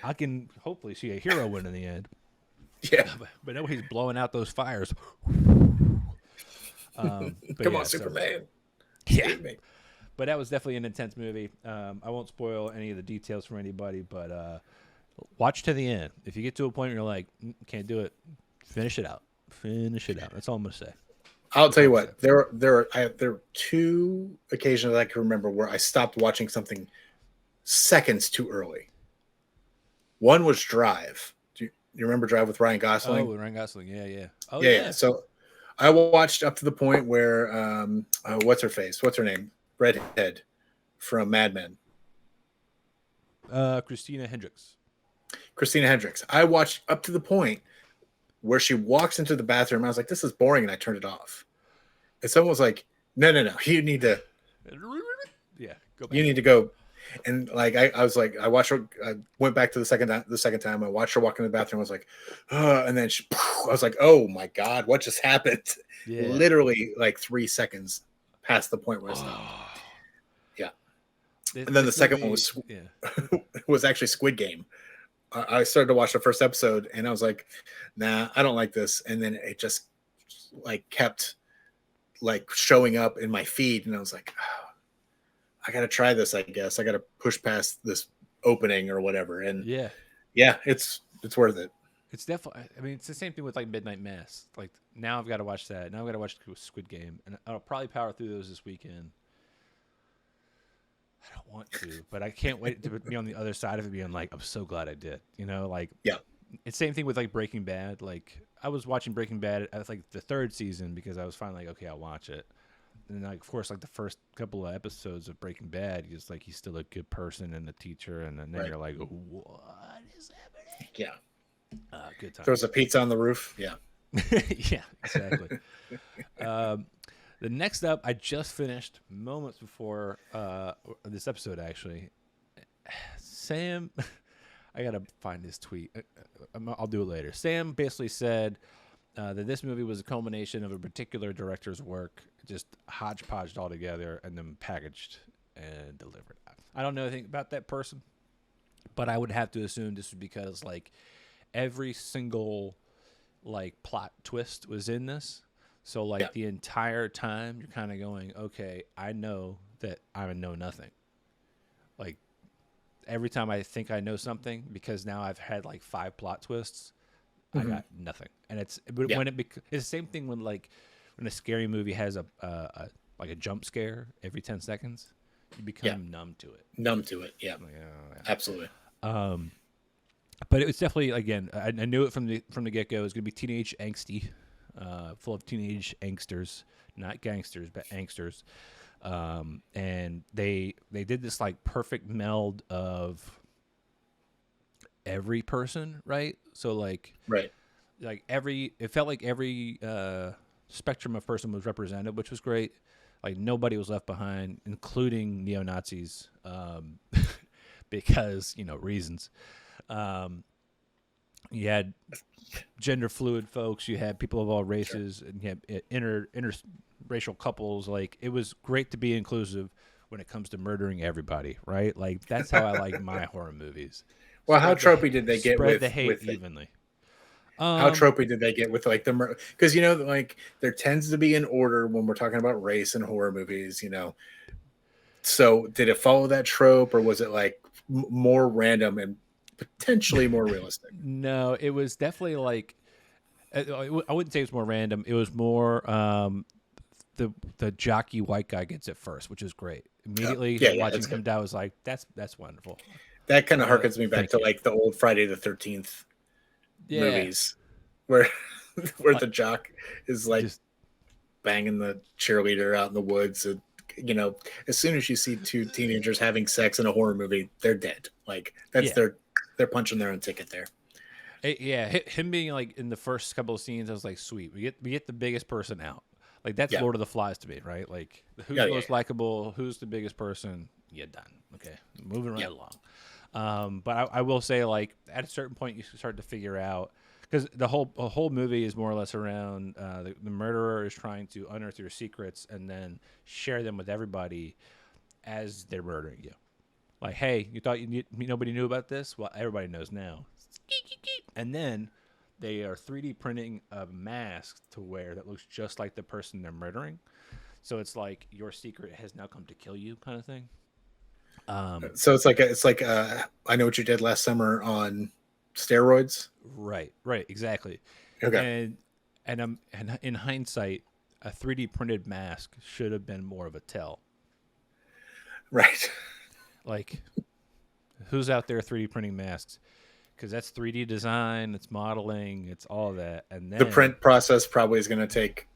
I can hopefully see a hero win in the end. Yeah. But nobody's blowing out those fires. Come on, Superman. Yeah. But that was definitely an intense movie. I won't spoil any of the details for anybody, but watch to the end. If you get to a point where you're like, can't do it, finish it out. Finish it out. That's all I'm going to say. I'll tell you what. There are two occasions I can remember where I stopped watching something seconds too early. One was Drive. Do you remember Drive with Ryan Gosling? Oh, with Ryan Gosling. Yeah. Oh, yeah. So I watched up to the point where what's her face? What's her name? Redhead from Mad Men. Christina Hendricks. I watched up to the point where she walks into the bathroom. I was like, this is boring, and I turned it off. And someone was like, no, you need to. Yeah, go back. You need to go. And like I was like, I watched her. I went back to the second time. I watched her walk in the bathroom. I was like, and then I was like, oh my god, what just happened? Yeah. Literally like 3 seconds past the point where I stopped. Yeah. And then the second one was was actually Squid Game. I started to watch the first episode, and I was like, nah, I don't like this. And then it just like kept like showing up in my feed, and I was like, oh, I got to try this. I guess I got to push past this opening or whatever. And yeah, it's worth it. It's definitely. I mean, it's the same thing with like Midnight Mass. Like now I've got to watch that. Now I've got to watch Squid Game, and I'll probably power through those this weekend. I don't want to, but I can't wait to be on the other side of it being like, I'm so glad I did. You know, like it's same thing with like Breaking Bad. Like I was watching Breaking Bad at like the third season because I was finally like, okay, I'll watch it. And like, of course, like the first couple of episodes of Breaking Bad, he's like, he's still a good person and a teacher. And then you're like, what is happening? Yeah. Good time. Throws a pizza on the roof. Yeah. Yeah, exactly. The next up, I just finished moments before this episode, actually. Sam, I got to find this tweet. I'll do it later. Sam basically said that this movie was a culmination of a particular director's work, just hodgepodged all together and then packaged and delivered. I don't know anything about that person, but I would have to assume this was because, like, every single, like, plot twist was in this. So, like, the entire time, you're kind of going, okay, I know that I know nothing. Like, every time I think I know something, because now I've had, like, 5 plot twists, I got nothing. And it's when it's the same thing when a scary movie has a jump scare every 10 seconds, you become numb to it. Yeah. Like, Absolutely. But it was definitely, again, I knew it from the get-go. It was going to be teenage angsty. Full of teenage angsters, not gangsters, but angsters. And they did this like perfect meld of every person, right? So like it felt like every spectrum of person was represented, which was great. Like nobody was left behind, including neo-Nazis, because reasons. You had gender fluid folks, you had people of all Sure. races, and you had interracial couples. Like, it was great to be inclusive when it comes to murdering everybody, right? Like, that's how I like my horror movies. Well, how tropey did they get Spread the with hate it? evenly. How Um, tropey did they get with like the because like there tends to be an order when we're talking about race and horror movies, So did it follow that trope, or was it like more random and potentially more realistic? no, it was definitely like I wouldn't say it was more random. It was more the jockey white guy gets it first, which is great. Immediately Yeah, watching that's him good. die was like, that's wonderful. That kind of harkens me back Thank to you. like the old Friday the 13th Yeah, movies where where like the jock is like just banging the cheerleader out in the woods. And, as soon as you see two teenagers having sex in a horror movie, they're dead. Like that's yeah. they're punching their own ticket there. Yeah, him being like in the first couple of scenes, I was like, sweet, we get the biggest person out. Like, that's Yeah. Lord of the Flies to me, right? Like, who's Yeah, the yeah, most likable, who's the biggest person? You're done. Okay, moving right yeah. along. But I will say, like, at a certain point, you start to figure out, because the whole movie is more or less around the murderer is trying to unearth your secrets and then share them with everybody as they're murdering you. Like, hey, you thought nobody knew about this? Well, everybody knows now. And then they are 3D printing a mask to wear that looks just like the person they're murdering. So it's like your secret has now come to kill you, kind of thing. So it's like I know what you did last summer on steroids. Right, exactly. Okay. And and in hindsight, a 3D printed mask should have been more of a tell. Right. Like, who's out there 3D printing masks? Because that's 3D design, it's modeling, it's all that. And The then, print process probably is going to take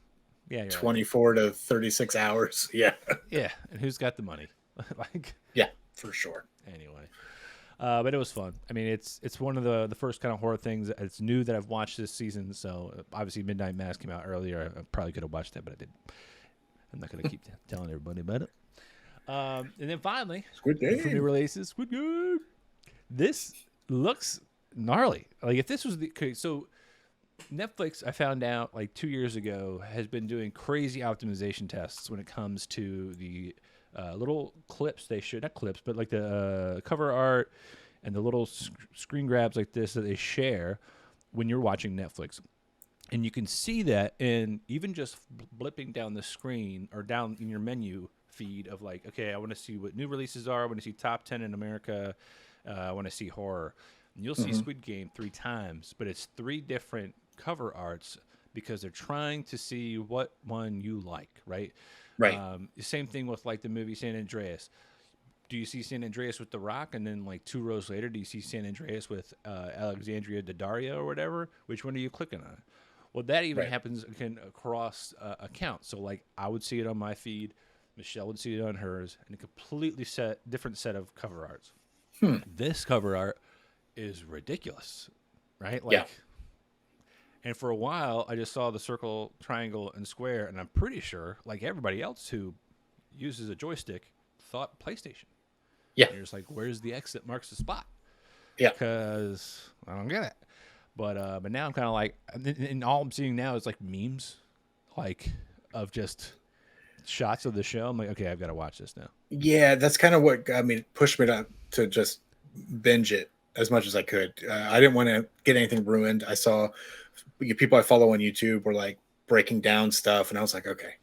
yeah, you're right. 24 to 36 hours. Yeah. Yeah, and who's got the money? Like, Yeah, for sure. anyway. But it was fun. I mean, it's one of the first kind of horror things. It's new that I've watched this season. So obviously, Midnight Mass came out earlier. I probably could have watched that, but I didn't. I'm not gonna keep telling everybody about it. And then finally, Squid for new Game. releases, Squid Game. This looks gnarly. Like, if this was the okay, so Netflix, I found out like 2 years ago, has been doing crazy optimization tests when it comes to the little clips they should, not clips, but like the cover art and the little screen grabs like this that they share when you're watching Netflix. And you can see that in even just blipping down the screen or down in your menu feed of like, okay, I want to see what new releases are. I want to see top 10 in America. I want to see horror. And you'll see Mm-hmm. Squid Game 3 times, but it's 3 different cover arts because they're trying to see what one you like, right? Right. Same thing with like the movie San Andreas. Do you see San Andreas with The Rock, and then like 2 rows later, do you see San Andreas with Alexandria Daddario or whatever? Which one are you clicking on? Well, that even Right. happens across accounts. So like, I would see it on my feed, Michelle would see it on hers, and a completely different set of cover arts. Hmm. This cover art is ridiculous, right? Yeah. Like, and for a while, I just saw the circle, triangle, and square, and I'm pretty sure, like everybody else who uses a joystick, thought PlayStation. Yeah. And you're just like, where's the X that marks the spot? Yeah. Because I don't get it. But now I'm kind of like, and all I'm seeing now is like memes, like of just shots of the show. I'm like, okay, I've got to watch this now. Yeah, that's kind of what got me pushed me to just binge it as much as I could. I didn't want to get anything ruined. I saw people I follow on YouTube were like breaking down stuff, and I was like, okay,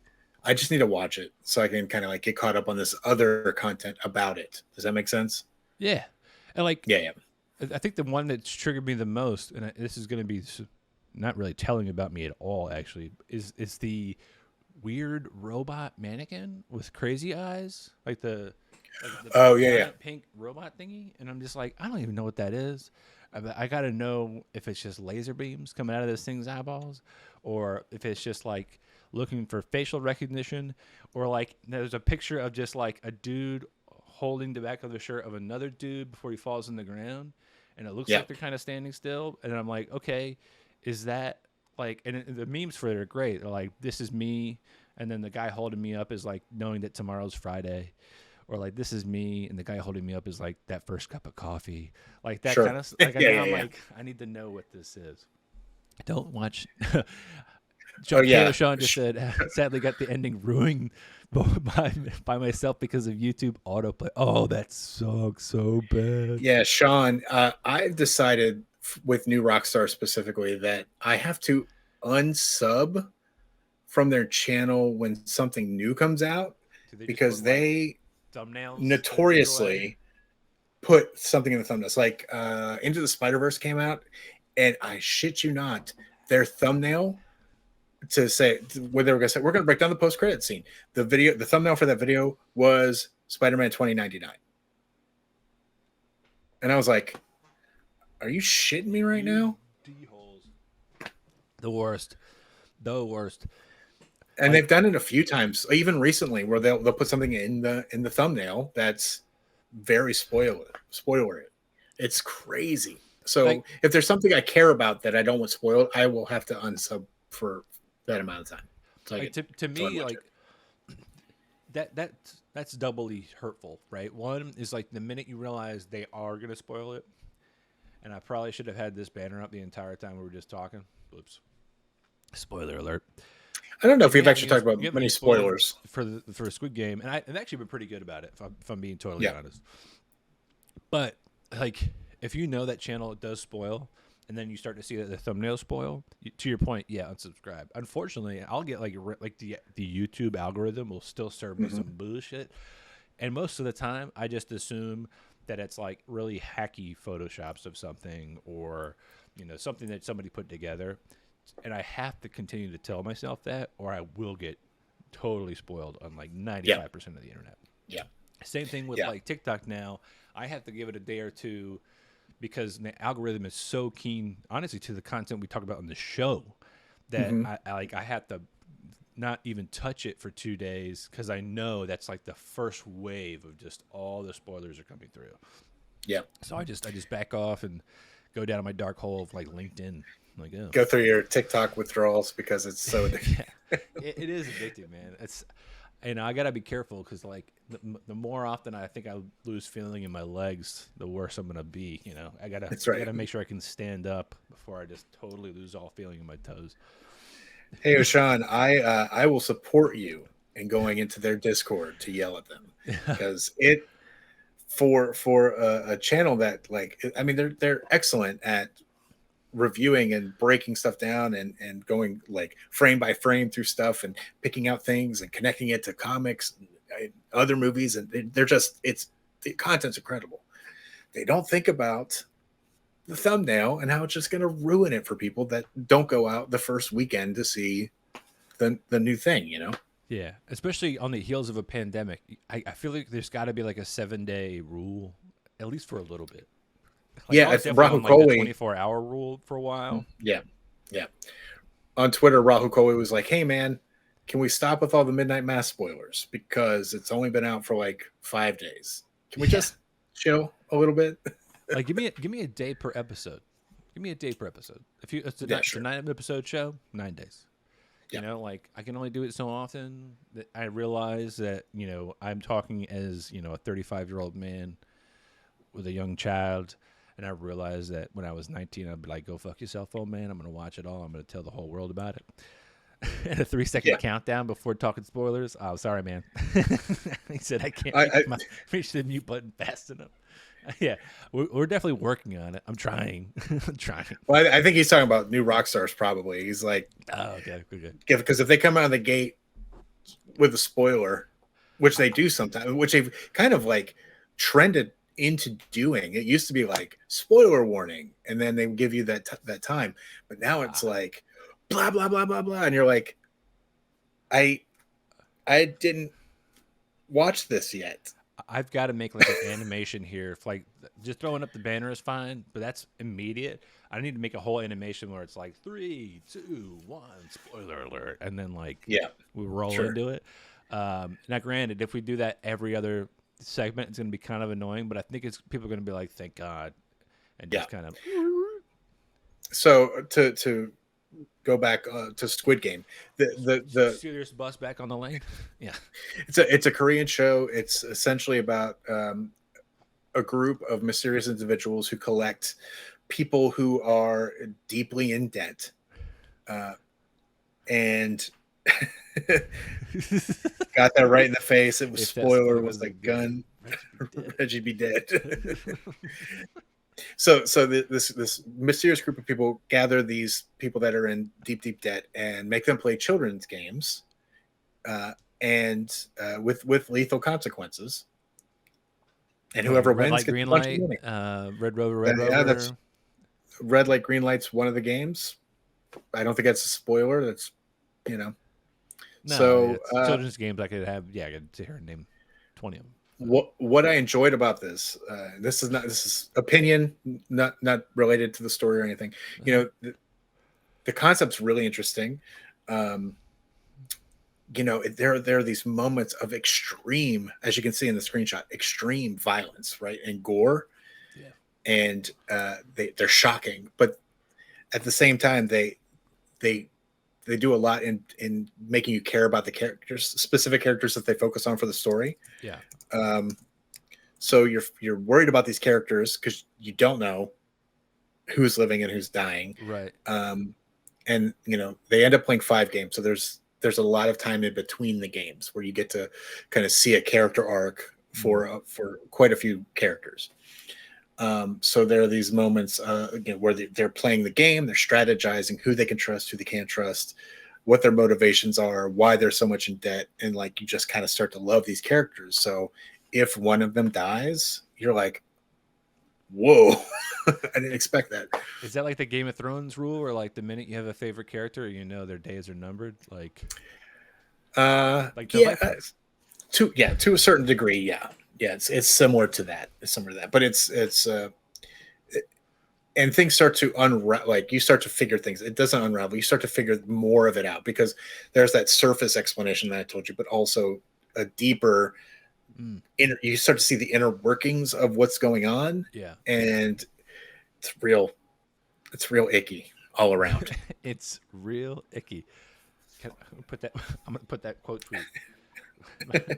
I just need to watch it so I can kind of like get caught up on this other content about it. Does that make sense? Yeah, and like, Yeah, yeah. I think the one that's triggered me the most, and this is going to be not really telling about me at all, actually, is the weird robot mannequin with crazy eyes, like the Oh yeah, yeah. giant pink robot thingy. And I'm just like, I don't even know what that is. I got to know if it's just laser beams coming out of this thing's eyeballs, or if it's just like looking for facial recognition, or like there's a picture of just like a dude holding the back of the shirt of another dude before he falls in the ground, and it looks Yeah. like they're kind of standing still. And I'm like, okay, is that like? And the memes for it are great. They're like, this is me, and then the guy holding me up is like knowing that tomorrow's Friday, or like this is me, and the guy holding me up is like that first cup of coffee, like that Sure. kind of like. Yeah, Now yeah, I'm yeah. like, I need to know what this is. Don't watch. Oh yeah. Sean just said, sadly got the ending ruined by myself because of YouTube autoplay. Oh, that sucks so bad. Yeah, Sean, I've decided with New Rockstar specifically that I have to unsub from their channel when something new comes out Do they just because put like they thumbnails in the giveaway? notoriously put something in the thumbnails. Like Into the Spider-Verse came out, and I shit you not, their thumbnail to say what they were going to say, we're going to break down the post-credit scene. The thumbnail for that video was Spider-Man 2099. And I was like, are you shitting me right now? D-holes. The worst. The worst. And they've done it a few times, even recently, where they'll put something in the thumbnail that's very spoilery. It's crazy. So Like- if there's something I care about that I don't want spoiled, I will have to unsub for that amount of time. So Like to me, like that's doubly hurtful, right? One is like the minute you realize they are gonna spoil it, and I probably should have had this banner up the entire time we were just talking. Oops. Spoiler alert. I don't know if we've actually talked You about haven't many been spoiled spoilers. for Squid Game, and I've actually been pretty good about it. If I'm being totally Yeah. honest. But like, if you know that channel does spoil, and then you start to see that the thumbnail spoil, to your point, yeah, unsubscribe. Unfortunately, I'll get like the YouTube algorithm will still serve me some bullshit, and most of the time, I just assume that it's like really hacky photoshops of something, or something that somebody put together, and I have to continue to tell myself that, or I will get totally spoiled on like 95% of the internet. Yeah. Same thing with like TikTok now. I have to give it a day or two because the algorithm is so keen, honestly, to the content we talk about on the show that I have to not even touch it for 2 days because I know that's like the first wave of just all the spoilers are coming through. Yeah. So I just back off and go down my dark hole of like LinkedIn. Like, oh. Go through your TikTok withdrawals because it's so addictive. It is addictive, man. It's, I gotta be careful because like the more often I think I lose feeling in my legs, the worse I'm gonna be. I gotta make sure I can stand up before I just totally lose all feeling in my toes. Hey, Oshan, I will support you in going into their Discord to yell at them because it for a channel that they're excellent at reviewing and breaking stuff down and going like frame by frame through stuff and picking out things and connecting it to comics and other movies, and the content's incredible. They don't think about the thumbnail and how it's just going to ruin it for people that don't go out the first weekend to see the new thing, Yeah, especially on the heels of a pandemic. I feel like there's got to be like a 7-day rule, at least for a little bit. Like, yeah, it's Rahul the Kohli 24-hour rule for a while. Yeah. On Twitter, Rahul Kohli was like, "Hey, man, can we stop with all the Midnight Mass spoilers because it's only been out for like 5 days? Can we just chill a little bit?" Like, give me a day per episode. Give me a day per episode. If it's a 9-episode show, 9 days. Yeah. Like I can only do it so often that I realize that I'm talking as a 35-year-old man with a young child. And I realized that when I was 19, I'd be like, go fuck yourself, old man. I'm going to watch it all. I'm going to tell the whole world about it. And a 3-second countdown before talking spoilers. Oh, sorry, man. He said I can't reach the mute button fast enough. Yeah, we're definitely working on it. I'm trying. I'm trying. Well, I think he's talking about New Rockstars probably. He's like, oh, okay, good. Because if they come out of the gate with a spoiler, which they do sometimes, which they've kind of like trended into doing. It used to be like spoiler warning, and then they give you that time, but now it's like blah blah blah blah blah, and you're like, I didn't watch this yet. I've got to make like an animation here. If like just throwing up the banner is fine, but that's immediate. I need to make a whole animation where it's like 3, 2, 1, spoiler alert, and then like we roll into it. Now, granted, if we do that every other segment, it's going to be kind of annoying, but I think people are going to be like, thank God, and just kind of. So to go back to Squid Game. The Serious bus back on the lane. Yeah, it's a Korean show. It's essentially about a group of mysterious individuals who collect people who are deeply in debt, and got that right in the face. It was spoiler. Was like Gunn, Reggie be dead. So this mysterious group of people gather these people that are in deep debt and make them play children's games, and with lethal consequences. And whoever red wins light, gets green a bunch of light, money. red rover. Yeah, that's red light, green light's one of the games. I don't think that's a spoiler. That's No, so children's games. I could sit here and name 20 of them. What I enjoyed about this is opinion, not related to the story or anything. The concept's really interesting. There are these moments of extreme, as you can see in the screenshot, extreme violence, right, and gore, and they're shocking, but at the same time they do a lot in making you care about the characters, specific characters that they focus on for the story. Yeah. So you're worried about these characters because you don't know who's living and who's dying. Right. And they end up playing 5 games, so there's a lot of time in between the games where you get to kind of see a character arc for quite a few characters. So there are these moments where they're playing the game, they're strategizing who they can trust, who they can't trust, what their motivations are, why they're so much in debt, and like you just kind of start to love these characters. So if one of them dies, you're like, whoa, I didn't expect that. Is that like the Game of Thrones rule, or like the minute you have a favorite character, their days are numbered? Like to a certain degree, yeah. It's similar to that. But it's and things start to unravel. Like you start to figure things. It doesn't unravel. You start to figure more of it out because there's that surface explanation that I told you, but also a deeper. You start to see the inner workings of what's going on. Yeah, and it's real icky all around. It's real icky. I'm gonna put that quote tweet.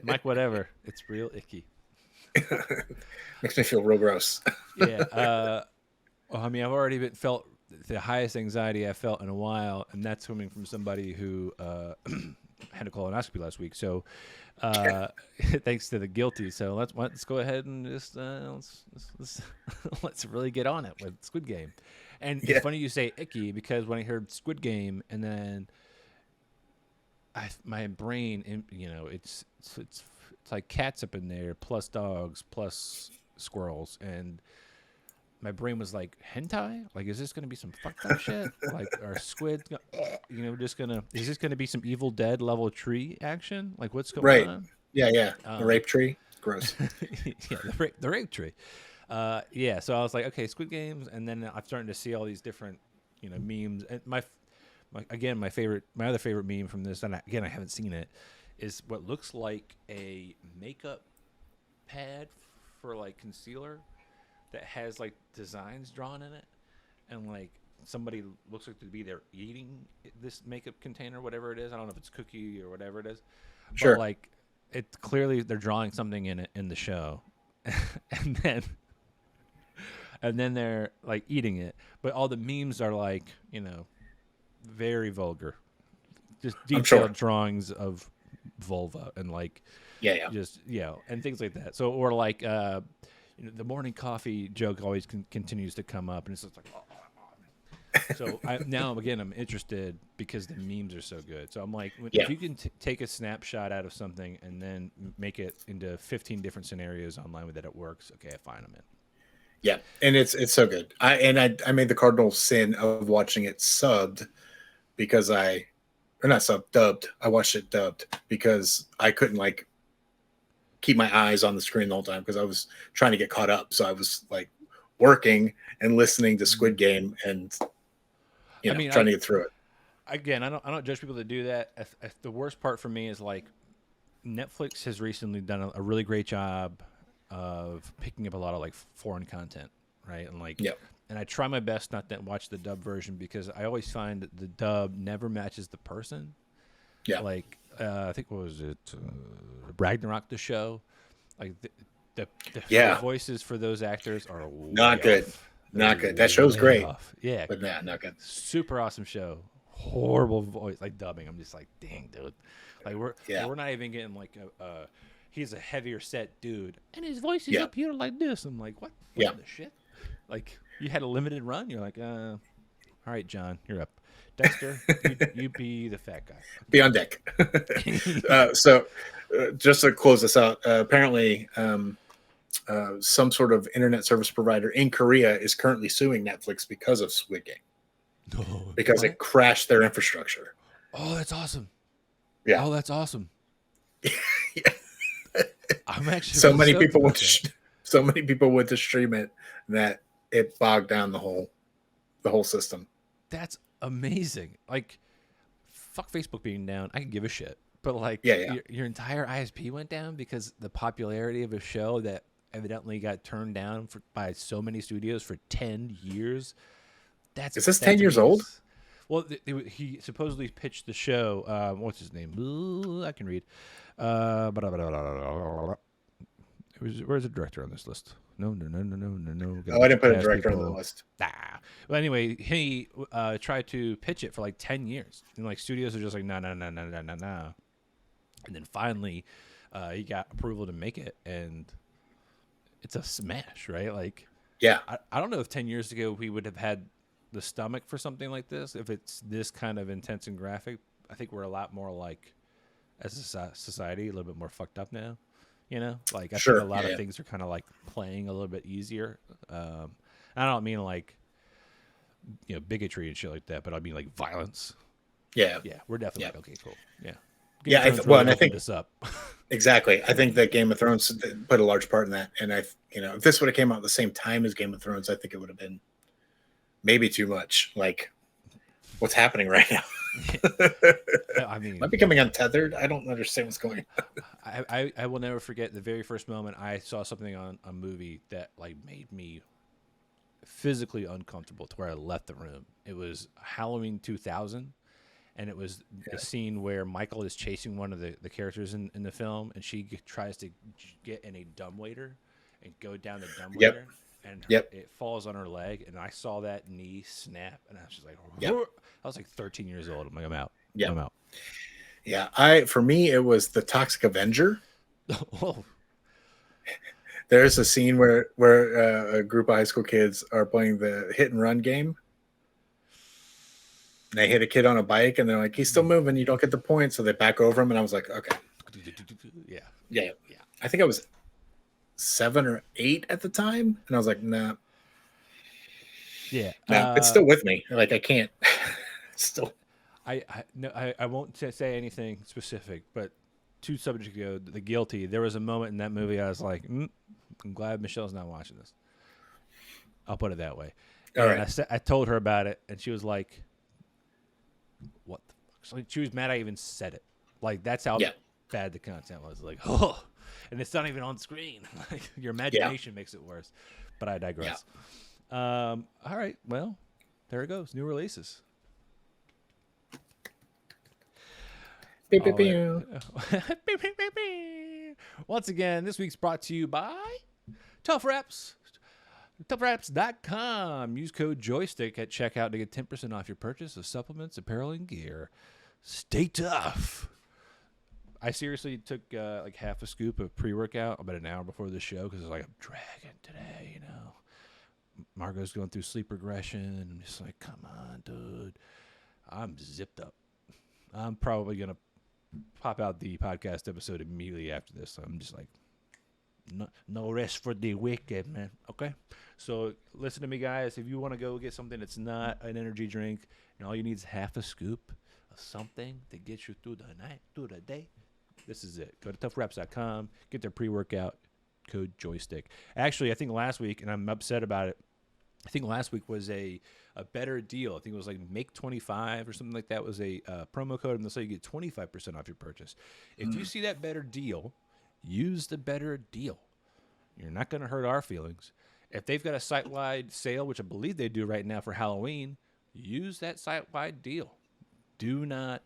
Mike, whatever. It's real icky. Makes me feel real gross. Yeah. I've already felt the highest anxiety I've felt in a while, and that's coming from somebody who had a colonoscopy last week. So, thanks to the guilty. So let's go ahead and just let's really get on it with Squid Game. And it's funny you say icky because when I heard Squid Game, and then my brain, it's like cats up in there, plus dogs, plus squirrels, and my brain was like, hentai? Like, is this gonna be some fucked up shit? Like, are squids, is this gonna be some Evil Dead level tree action? Like, what's going on? Yeah. The rape tree, gross. Yeah, the rape tree. So I was like, okay, Squid Games, and then I'm starting to see all these different, memes. And my other favorite meme from this, and again, I haven't seen it, is what looks like a makeup pad for like concealer that has like designs drawn in it, and like somebody looks like to be there eating this makeup container, whatever it is. I don't know if it's cookie or whatever it is. Sure. But like, it clearly they're drawing something in it in the show, and then they're like eating it. But all the memes are like, very vulgar, just detailed drawings of vulva and like and things like that. So or like the morning coffee joke always continues to come up, and it's just like so I'm interested because the memes are so good. So I'm like, if you can take a snapshot out of something and then make it into 15 different scenarios online with that it works, okay, fine, I'm in. Yeah, and it's so good. I made the cardinal sin of watching it subbed because dubbed. I watched it dubbed because I couldn't like keep my eyes on the screen the whole time because I was trying to get caught up. So I was like working and listening to Squid Game and trying to get through it. Again, I don't judge people that do that. The worst part for me is like Netflix has recently done a really great job of picking up a lot of like foreign content, right? And like and I try my best not to watch the dub version because I always find that the dub never matches the person. Yeah. Like I think what was it, Ragnarok the show, like the voices for those actors are not good. off. Not good. That show's great. Off. Yeah, but nah, not good. Super awesome show. Horrible voice, like dubbing. I'm just like, dang, dude. Like we're not even getting like a he's a heavier set dude, and his voice is up here like this. I'm like, what? What the shit? Like you had a limited run. You're like, all right, John, you're up. Dexter, you be the fat guy. Be on deck. So, just to close this out, apparently, some sort of internet service provider in Korea is currently suing Netflix because of Squid Game. Because it crashed their infrastructure. Oh, that's awesome. Yeah. Oh, that's awesome. I'm actually so many people went to stream it that it bogged down the whole system. That's amazing. Like, fuck Facebook being down. I can give a shit. But like, your entire ISP went down because the popularity of a show that evidently got turned down by so many studios for 10 years. Is this 10 years old? Well, he supposedly pitched the show. What's his name? Ooh, I can read. Where's the director on this list? No. Oh, I didn't put a director on the list. Well, anyway, he tried to pitch it for like 10 years. And like studios are just like, no. And then finally, he got approval to make it. And it's a smash, right? Like, yeah. I don't know if 10 years ago we would have had the stomach for something like this. If it's this kind of intense and graphic, I think we're a lot more like, as a society, a little bit more fucked up now. You know, like I think a lot of things are kind of like playing a little bit easier. I don't mean like, you know, bigotry and shit like that, but I mean like violence. Yeah, we're definitely like, okay, cool. Yeah, and I think this up. Exactly. I think that Game of Thrones put a large part in that. And if this would have came out at the same time as Game of Thrones, I think it would have been maybe too much. Like, what's happening right now? I mean, am I becoming untethered? I don't understand what's going on. I will never forget the very first moment I saw something on a movie that like made me physically uncomfortable to where I left the room. It was Halloween 2000, and it was a scene where Michael is chasing one of the characters in the film, and she tries to get in a dumbwaiter and go down the dumbwaiter. And it falls on her leg, and I saw that knee snap, and I was just like, I was like 13 years old. I'm like, I'm out. Yeah. I'm out. Yeah. For me, it was the Toxic Avenger. Oh. There's a scene where a group of high school kids are playing the hit and run game. And they hit a kid on a bike, and they're like, he's still moving. You don't get the point. So they back over him, and I was like, okay. Yeah. I think I was 7 or 8 at the time, and I was like, nah. It's still with me. Like, I can't. Still. I won't say anything specific, but 2 subjects ago, The Guilty, there was a moment in that movie I was like, I'm glad Michelle's not watching this. I'll put it that way. All right. I told her about it, and she was like, what the fuck? So she was mad I even said it. Like, that's how bad the content was. Like, oh. And it's not even on screen. Like, your imagination makes it worse. But I digress. All right. Well, there it goes. New releases. Once again, this week's brought to you by Tough Reps. ToughReps.com. Use code Joystick at checkout to get 10% off your purchase of supplements, apparel, and gear. Stay tough. I seriously took like half a scoop of pre-workout about an hour before the show because I was like, I'm dragging today, you know. Margot's going through sleep regression. I'm just like, come on, dude. I'm zipped up. I'm probably going to pop out the podcast episode immediately after this. So I'm just like, no rest for the wicked, man. Okay? So listen to me, guys. If you want to go get something that's not an energy drink, and all you need is half a scoop of something to get you through the night, through the day, this is it. Go to toughreps.com, get their pre-workout, code Joystick. Actually, I think last week, and I'm upset about it, I think last week was a better deal. I think it was like Make 25 or something like that was a promo code, and they'll say you get 25% off your purchase. If you see that better deal, use the better deal. You're not going to hurt our feelings. if they've got a site-wide sale, which I believe they do right now for Halloween, use that site-wide deal. Do not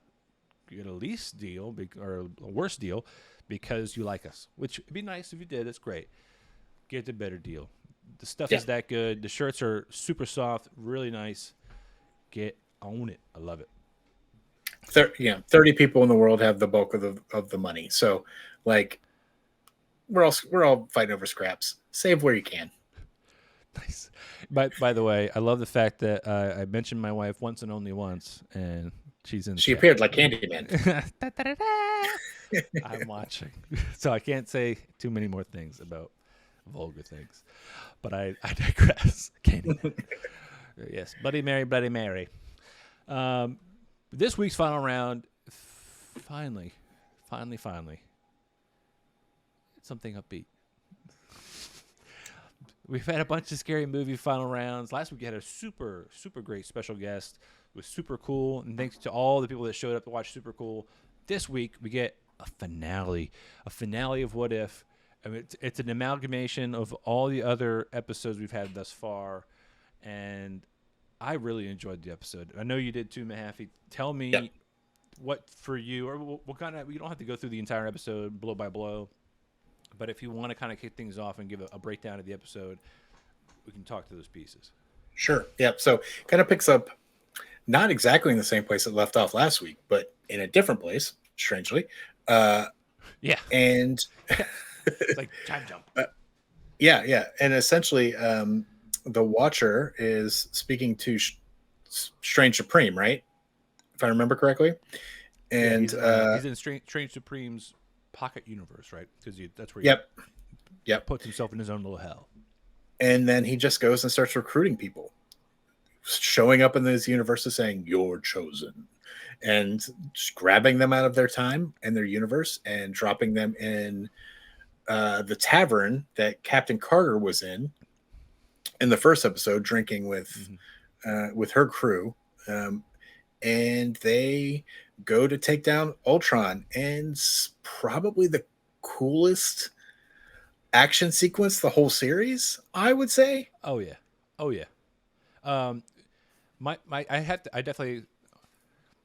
get a lease deal or a worse deal because you like us, which would be nice if you did. That's great. Get the better deal. The stuff is that good. The shirts are super soft, really nice. Own it. I love it. 30 people in the world have the bulk of the money. So, like, we're all fighting over scraps. Save where you can. Nice. By the way, I love the fact that I mentioned my wife once and only once, and she's in. She appeared like Candyman. I'm watching, so I can't say too many more things about vulgar things, but I digress. Candyman. Yes, Bloody Mary, Bloody Mary. This week's final round, finally, something upbeat. We've had a bunch of scary movie final rounds. Last week we had a super, super great special guest. It was super cool, and thanks to all the people that showed up to watch Super Cool. This week we get a finale of What If. I mean, it's an amalgamation of all the other episodes we've had thus far, and I really enjoyed the episode. I know you did too, Mahaffey. Tell me what for you, or we'll kind of, you don't have to go through the entire episode blow by blow, but if you want to kind of kick things off and give a breakdown of the episode, we can talk to those pieces. Sure. Yep. So kind of picks up not exactly in the same place it left off last week, but in a different place, strangely. Yeah. And it's like time jump. Yeah. And essentially, the Watcher is speaking to Strange Supreme, right? If I remember correctly. And he's in Strange Supreme's pocket universe, right? Because that's where he puts himself in his own little hell. And then he just goes and starts recruiting people, showing up in these universes saying, "You're chosen," and just grabbing them out of their time and their universe and dropping them in the tavern that Captain Carter was in the first episode, drinking with her crew. And they go to take down Ultron, and probably the coolest action sequence the whole series, I would say. Oh yeah. I definitely.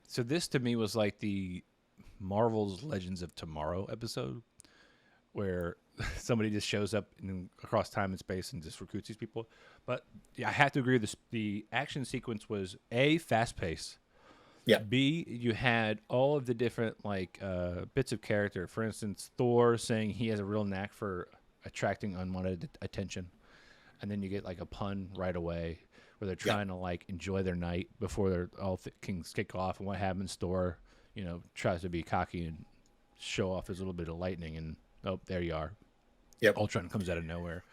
So this to me was like the Marvel's Legends of Tomorrow episode, where somebody just shows up across time and space and just recruits these people. But yeah, I have to agree. The action sequence was fast paced. Yeah. B, you had all of the different bits of character. For instance, Thor saying he has a real knack for attracting unwanted attention, and then you get like a pun right away where they're trying to enjoy their night before they're all things kick off. And what happens? Thor, tries to be cocky and show off his little bit of lightning, and there you are. Yep. Ultron comes out of nowhere.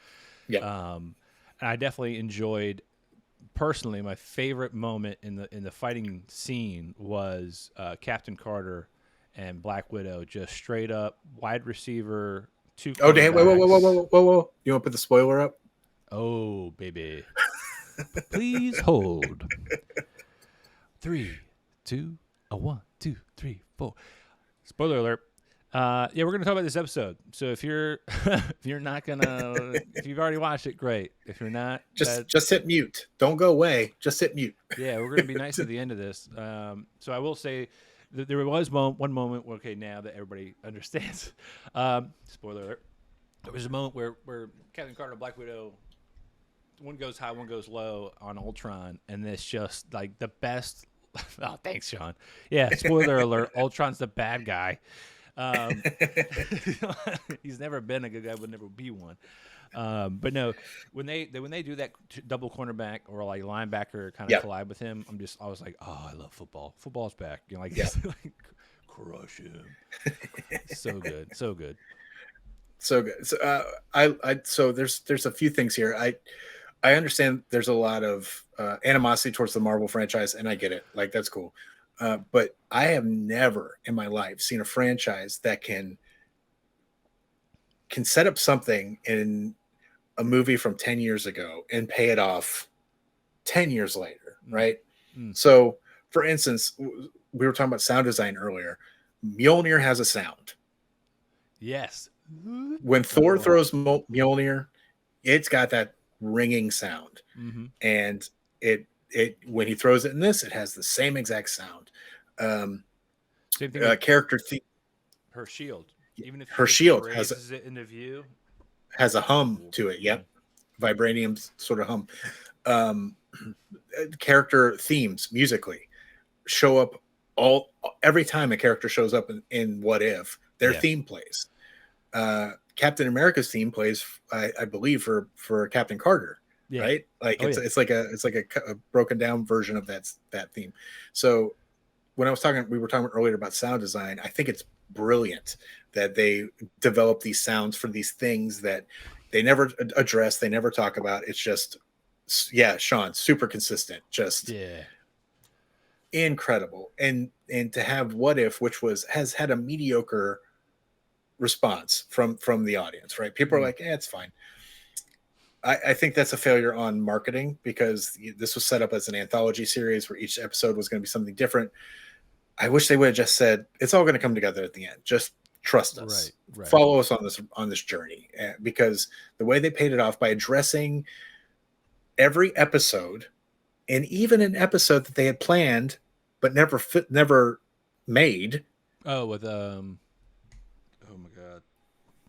Yeah. And I definitely enjoyed. Personally, my favorite moment in the fighting scene was Captain Carter and Black Widow just straight up wide receiver. Oh, damn! Whoa! You want to put the spoiler up? Oh, baby! Please hold. 3, 2, 1, 2, 3, 4. Spoiler alert. We're gonna talk about this episode. So if you're not gonna, if you've already watched it, great. If you're not, just hit mute. Don't go away. Just hit mute. Yeah, we're gonna be nice at the end of this. So I will say that there was one moment. Okay, now that everybody understands. Spoiler alert. There was a moment where Captain Carter and Black Widow, one goes high, one goes low on Ultron, and it's just like the best. Oh, thanks, Sean. Yeah, spoiler alert. Ultron's the bad guy. He's never been a good guy, would never be one. But no, when they do that double cornerback or linebacker kind of collide with him, I was like, oh, I love football. Football's back. Crush him. So good. So there's a few things here. I understand there's a lot of animosity towards the Marvel franchise, and I get it. That's cool. But I have never in my life seen a franchise that can set up something in a movie from 10 years ago and pay it off 10 years later, right? Mm. So, for instance, we were talking about sound design earlier. Mjolnir has a sound. Yes. When Thor throws Mjolnir, it's got that ringing sound, Mm-hmm. and it when he throws it in this, it has the same exact sound. Same thing with Character her shield. Even if she her just shield raises it into view. has a hum Cool. to it. Yep, vibranium sort of hum. Um, Character themes musically show up every time a character shows up in What If, their theme plays. Captain America's theme plays, I believe, for Captain Carter. Yeah. Right, like it's like a broken down version of that theme. So when we were talking earlier about sound design, I think it's brilliant that they develop these sounds for these things that they never address, they never talk about. It's just, yeah, Sean, super consistent, just incredible. And to have What If, which has had a mediocre response from the audience, right? People are like, it's fine. I think that's a failure on marketing, because this was set up as an anthology series where each episode was going to be something different. I wish they would have just said, it's all going to come together at the end. Just trust us. Right. Follow us on this journey. Because the way they paid it off by addressing every episode, and even an episode that they had planned but never made. Oh, with oh my god,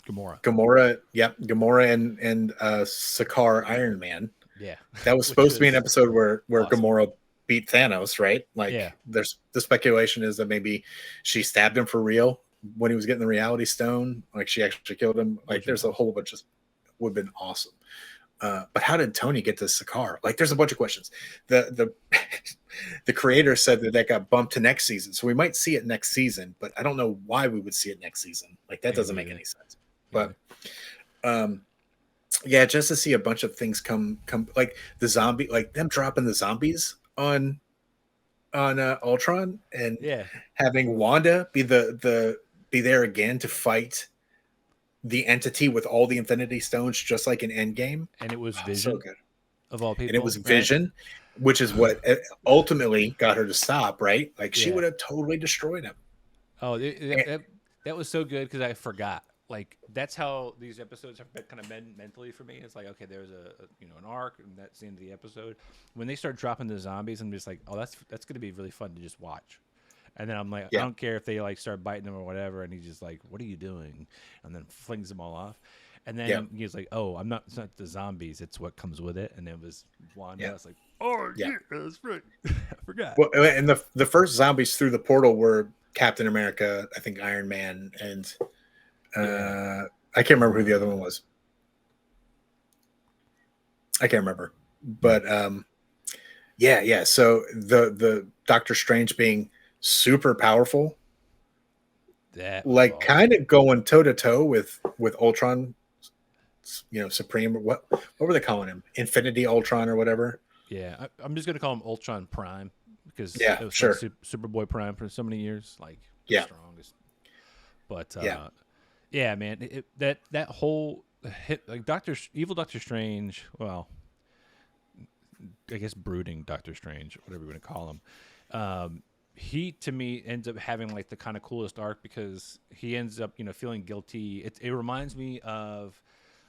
Gamora, yep, Gamora and Sakaar Iron Man. Yeah, that was supposed to be an episode where awesome. Gamora beat Thanos, right? Like, yeah. There's the speculation is that maybe she stabbed him for real when he was getting the Reality Stone. Like, she actually killed him. Like, there's a whole bunch of, would have been awesome. But how did Tony get to Sakaar? Like, there's a bunch of questions. The the creator said that got bumped to next season, so we might see it next season. But I don't know why we would see it next season. Like, that doesn't make any sense. But yeah, just to see a bunch of things come like the zombie, like them dropping the zombies on Ultron, and having Wanda be be there again to fight the entity with all the Infinity Stones, just like in Endgame. And it was Vision, so good. Of all people, and it was Vision, which is what ultimately got her to stop. Right, like she would have totally destroyed him. Oh, that was so good, because I forgot. Like, that's how these episodes have been kind of mentally for me. It's like, okay, there's an arc, and that's the end of the episode. When they start dropping the zombies, I'm just like, oh, that's going to be really fun to just watch. And then I'm like, I don't care if they like start biting them or whatever. And he's just like, what are you doing? And then flings them all off. And then he's like, oh, it's not the zombies, it's what comes with it. And it was Wanda. I was like, oh, yeah, that's right. I forgot. Well, and the first zombies through the portal were Captain America, I think Iron Man, and I can't remember who the other one was. I can't remember. But yeah. So the Doctor Strange being super powerful, kind of going toe to toe with Ultron, Supreme. What were they calling him? Infinity Ultron or whatever. Yeah, I'm just gonna call him Ultron Prime, because it was like Superboy Prime for so many years, like the strongest. But yeah, man, that whole hit, like evil Doctor Strange. Well, I guess brooding Doctor Strange, whatever you want to call him. He, to me, ends up having like the kind of coolest arc, because he ends up feeling guilty. It reminds me of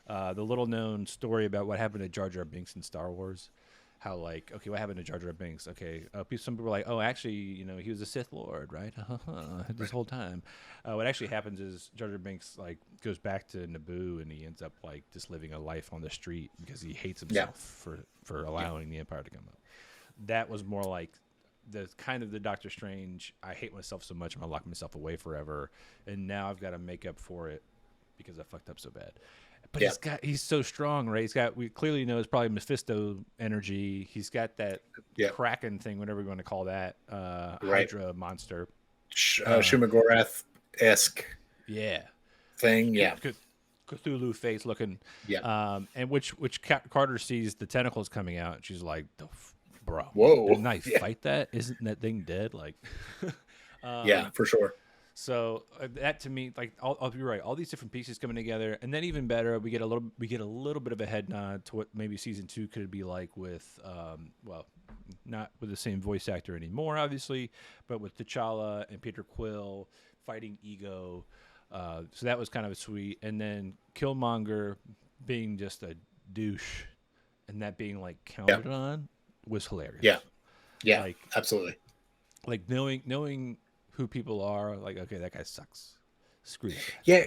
the little known story about what happened to Jar Jar Binks in Star Wars. How, like, okay, what happened to Jar Jar Binks? Okay, some people were like, oh, actually, he was a Sith Lord, right? This whole time. What actually happens is Jar Jar Binks like goes back to Naboo, and he ends up like just living a life on the street because he hates himself for allowing the Empire to come up. That was more like the kind of the Doctor Strange. I hate myself so much, I'm gonna lock myself away forever, and now I've got to make up for it because I fucked up so bad. But he's so strong, right? We clearly know it's probably Mephisto energy. He's got that Kraken thing, whatever you want to call that, Hydra monster. Shumagorath-esque thing, Cthulhu face looking. And which Carter sees the tentacles coming out, and she's like, bro, whoa, didn't I fight that? Isn't that thing dead? Like, for sure. So that, to me, like, I'll be right. All these different pieces coming together, and then even better, we get a little bit of a head nod to what maybe season 2 could be like with, not with the same voice actor anymore, obviously, but with T'Challa and Peter Quill fighting Ego. So that was kind of sweet. And then Killmonger being just a douche and that being like Yeah. counted on was hilarious. Yeah. Yeah. Like Absolutely. knowing who people are, like, okay, that guy sucks. Screw that guy. Yeah,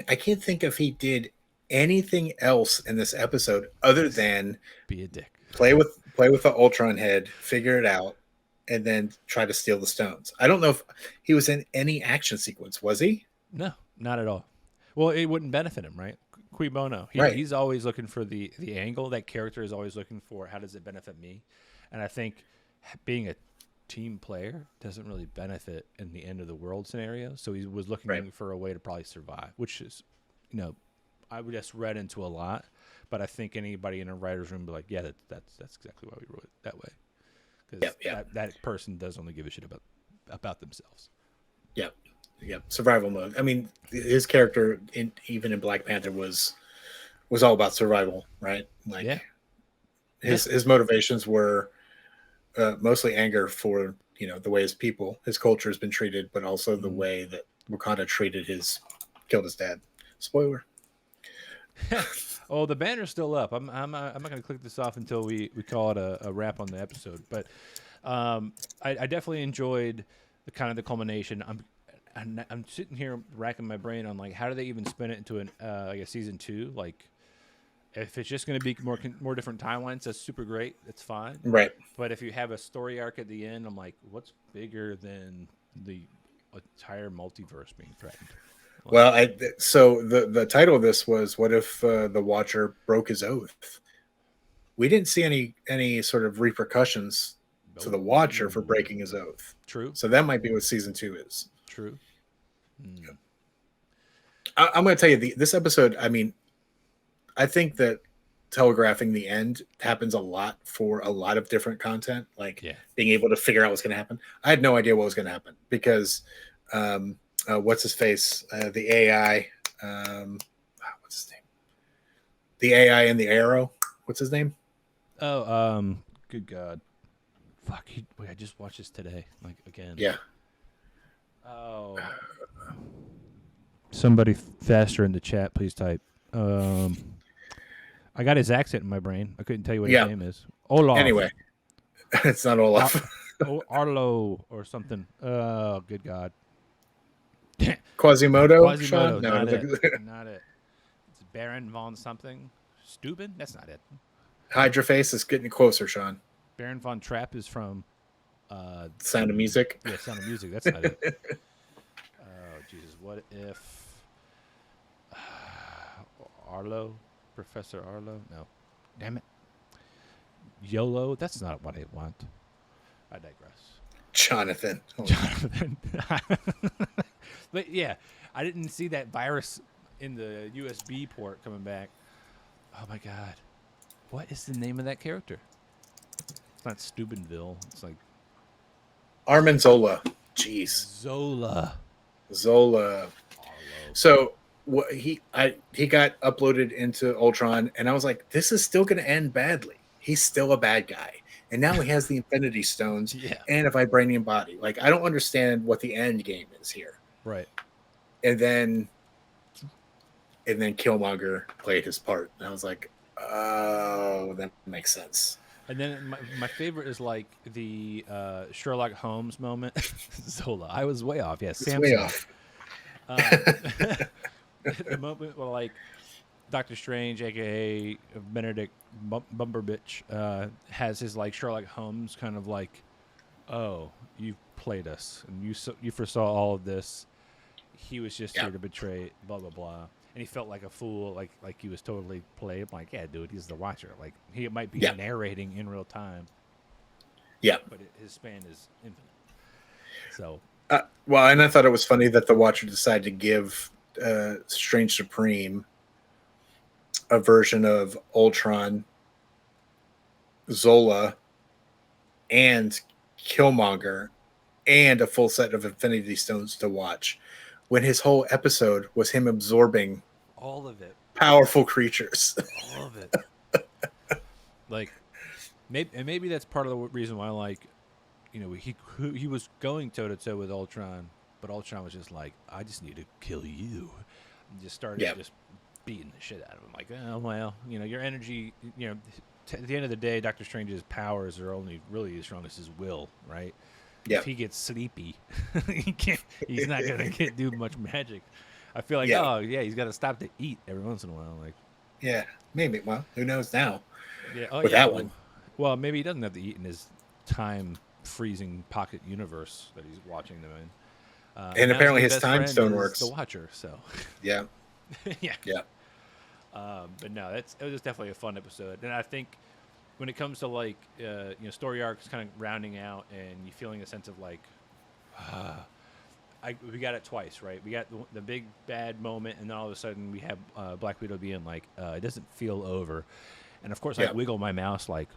I can't think if he did anything else in this episode other than Be a dick. play with the Ultron head, figure it out, and then try to steal the stones. I don't know if he was in any action sequence, was he? No, not at all. Well, it wouldn't benefit him, right? Cui bono. Right. He's always looking for the angle. That character is always looking for how does it benefit me, and I think being a team player doesn't really benefit in the end of the world scenario. So he was looking for a way to probably survive, which is, I would just read into a lot, but I think anybody in a writer's room would be like, yeah, that's exactly why we wrote it that way, because that person does only give a shit about themselves. Yeah, yeah, survival mode. I mean, his character even in Black Panther was all about survival, right? Like, his motivations were mostly anger for the way his culture has been treated, but also the way that Wakanda killed his dad. Spoiler. Oh, the banner's still up. I'm not going to click this off until we call it a wrap on the episode. But I definitely enjoyed the culmination. I'm sitting here racking my brain on like how do they even spin it into like a season 2? Like if it's just going to be more different timelines, that's super great. It's fine. Right. But if you have a story arc at the end, I'm like, what's bigger than the entire multiverse being threatened? Well, so the title of this was "What if the Watcher broke his oath?" We didn't see any sort of repercussions to the Watcher for breaking his oath. True. So that might be what season 2 is. True. I'm going to tell you this episode. I mean, I think that telegraphing the end happens a lot for a lot of different content, like being able to figure out what's going to happen. I had no idea what was going to happen because. What's his face? The AI. What's his name? The AI in the Arrow. What's his name? Oh, good God. Fuck. Wait, I just watched this today. Like, again. Yeah. Oh. Somebody faster in the chat, please type. I got his accent in my brain. I couldn't tell you what his name is. Olaf. Anyway. It's not Olaf. Arlo or something. Oh, good God. Quasimodo? No, not it. It's Baron von something. Steuben? That's not it. Hydraface is getting closer, Sean. Baron von Trapp is from Sound of Music. Yeah, Sound of Music. That's not it. Oh, Jesus. What if Arlo? Professor Arlo? No. Damn it. YOLO? That's not what I want. I digress. Jonathan. But yeah, I didn't see that virus in the USB port coming back. Oh my God. What is the name of that character? It's not Steubenville. It's like Armin Zola. Jeez. Zola. Arlo. So he got uploaded into Ultron, and I was like, this is still going to end badly. He's still a bad guy. And now he has the Infinity Stones and a vibranium body. Like, I don't understand what the end game is here. Right. And then Killmonger played his part. And I was like, oh, that makes sense. And then my favorite is like the Sherlock Holmes moment. Zola. I was way off. Yes, Samson. Way off. The moment where like Doctor Strange, aka Benedict Cumberbatch, has his like Sherlock Holmes kind of like, oh, you've played us and you foresaw all of this. He was just here to betray, blah blah blah, and he felt like a fool, like he was totally played. I'm like, yeah, dude, he's the Watcher. Like he might be narrating in real time. Yeah, but his span is infinite. So, well, and I thought it was funny that the Watcher decided to give Strange Supreme a version of Ultron, Zola, and Killmonger, and a full set of Infinity Stones to watch, when his whole episode was him absorbing all of it, powerful creatures. All of it. Like, maybe that's part of the reason why, like, you know, he was going toe to toe with Ultron, but Ultron was just like, I just need to kill you, and just started just beating the shit out of him. Like, oh well, you know, your energy, you know, at the end of the day, Doctor Strange's powers are only really as strong as his will, right? Yeah. If he gets sleepy, he can't. He's not gonna do much magic. I feel like, Yeah. oh yeah, he's got to stop to eat every once in a while. Like, Yeah, maybe. Well, who knows now yeah, oh with yeah. that Well, one. well, maybe he doesn't have to eat in his time freezing pocket universe that he's watching them in. And now his apparently new his best time friend stone is works. the Watcher. So Yeah. yeah. Yeah. But no, it was definitely a fun episode, and I think when it comes to like story arcs kind of rounding out and you feeling a sense of like, we got it twice, right? We got the big bad moment, and then all of a sudden we have Black Widow being like, it doesn't feel over, and of course I wiggle my mouse like,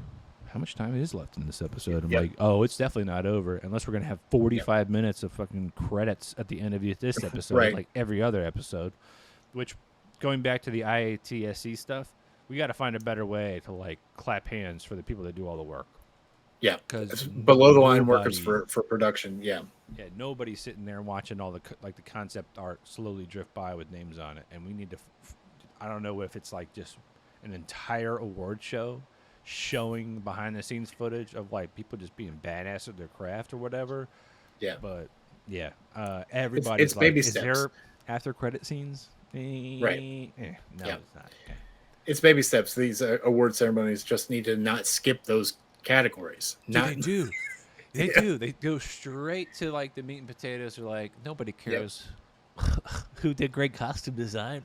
how much time is left in this episode? I'm like, oh, it's definitely not over unless we're gonna have 45 minutes of fucking credits at the end of this episode, Right. like every other episode. Which, going back to the IATSE stuff, we got to find a better way to like clap hands for the people that do all the work. Yeah, because below the line workers for production. Yeah, nobody's sitting there watching all the concept art slowly drift by with names on it, and we need to. I don't know if it's like just an entire award show showing behind the scenes footage of like people just being badass at their craft or whatever. Yeah, but yeah, everybody's it's like, baby is steps. there after credit scenes? Right. No, it's not. Okay. It's baby steps. These award ceremonies just need to not skip those categories. They do. They do. They go straight to like the meat and potatoes. They're like, nobody cares who did great costume design.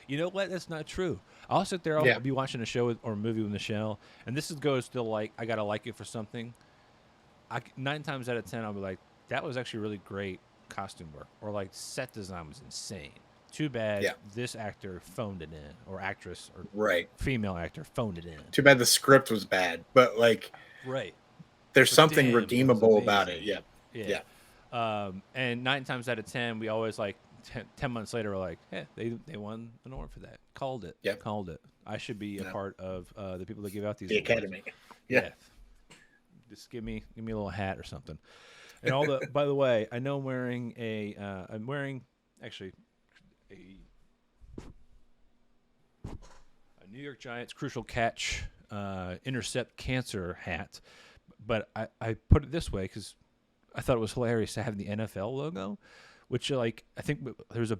You know what? That's not true. I'll sit there. I'll be watching a show or a movie with Michelle, and this goes to like, I gotta like it for something. 9 times out of 10, I'll be like, that was actually really great costume work, or like set design was insane. Too bad this actor phoned it in, or actress, or female actor phoned it in. Too bad the script was bad, but like, there's something redeemable about it. Yeah. And 9 times out of 10, we always like 10 months later, we're like, hey, they won an award for that. Called it. Called it. I should be a part of the people that give out these awards. Academy. Yeah. Just give me a little hat or something. And all the. By the way, I know I'm wearing actually a New York Giants crucial catch intercept cancer hat, but I put it this way because I thought it was hilarious to have the NFL logo, which like I think there's a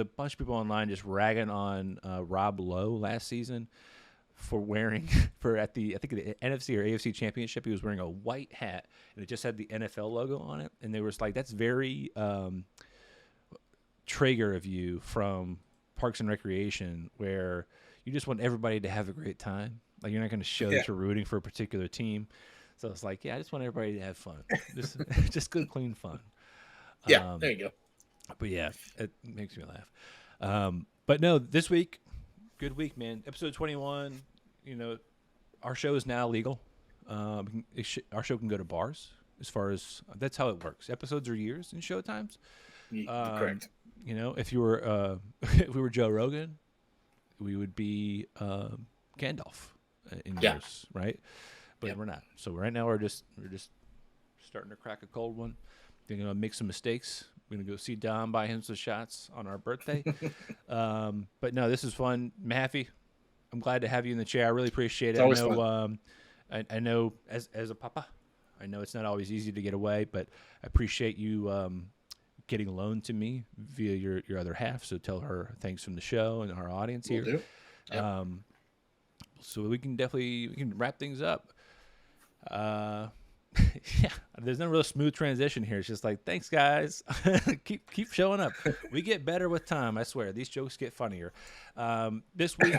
bunch of people online just ragging on Rob Lowe last season for wearing at the NFC or AFC Championship, he was wearing a white hat and it just had the NFL logo on it, and they were like, that's very Traeger of you from Parks and Recreation, where you just want everybody to have a great time. Like, you're not going to show that you're rooting for a particular team. So it's like, I just want everybody to have fun. Just good, clean fun. Yeah, there you go. But yeah, it makes me laugh. But no, this week, good week, man. Episode 21, our show is now legal. Our show can go to bars, as far as, that's how it works. Episodes are years in show times. Correct. If you were if we were Joe Rogan, we would be Gandalf in years, right? But we're not. So right now we're just starting to crack a cold one. We're gonna make some mistakes. We're gonna go see Dom, buy him some shots on our birthday. But no, this is fun. Mahaffey, I'm glad to have you in the chair. I really appreciate it. It's always fun. I know as a papa, I know it's not always easy to get away, but I appreciate you getting loaned to me via your other half. So tell her thanks from the show and our audience here. Will do. Yep. So we can wrap things up. There's no real smooth transition here. It's just like, thanks guys. keep showing up. We get better with time, I swear. These jokes get funnier. This week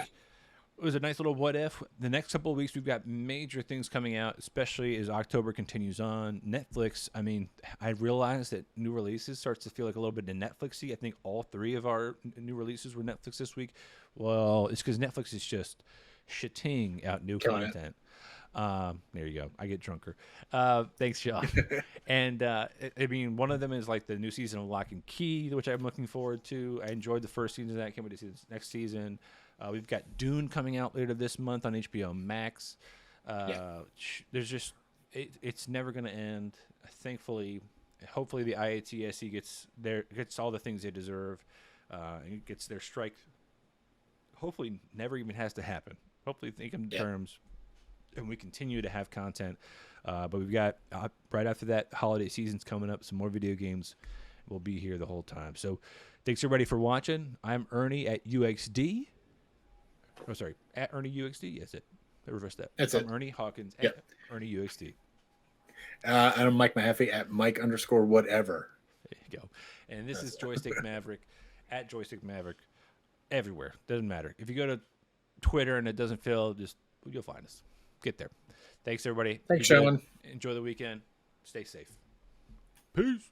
it was a nice little what if. The next couple of weeks we've got major things coming out, especially as October continues on. Netflix, I realized that new releases starts to feel like a little bit of Netflixy. I think all 3 of our new releases were Netflix this week. Well, it's because Netflix is just shitting out new content. There you go. I get drunker. Thanks, Sean. And one of them is like the new season of Lock and Key, which I'm looking forward to. I enjoyed the first season of that. Can't wait to see the next season. We've got Dune coming out later this month on HBO Max. There's just it's never going to end. Thankfully, hopefully the IATSE gets all the things they deserve, and gets their strike. Hopefully, never even has to happen. Hopefully, they come to terms and we continue to have content. But we've got right after that, holiday season's coming up. Some more video games. We'll be here the whole time. So thanks everybody for watching. I'm Ernie at UXD. Oh, sorry, at Ernie UXD. Yes, I reversed that. That's I'm it. Ernie Hawkins Yep. at Ernie UXD. I'm Mike Mahaffey at Mike_whatever. There you go. And this is Joystick Maverick at Joystick Maverick. Everywhere. Doesn't matter. If you go to Twitter and it doesn't fill, you'll find us. Get there. Thanks, everybody. Thanks, Sean. Enjoy the weekend. Stay safe. Peace.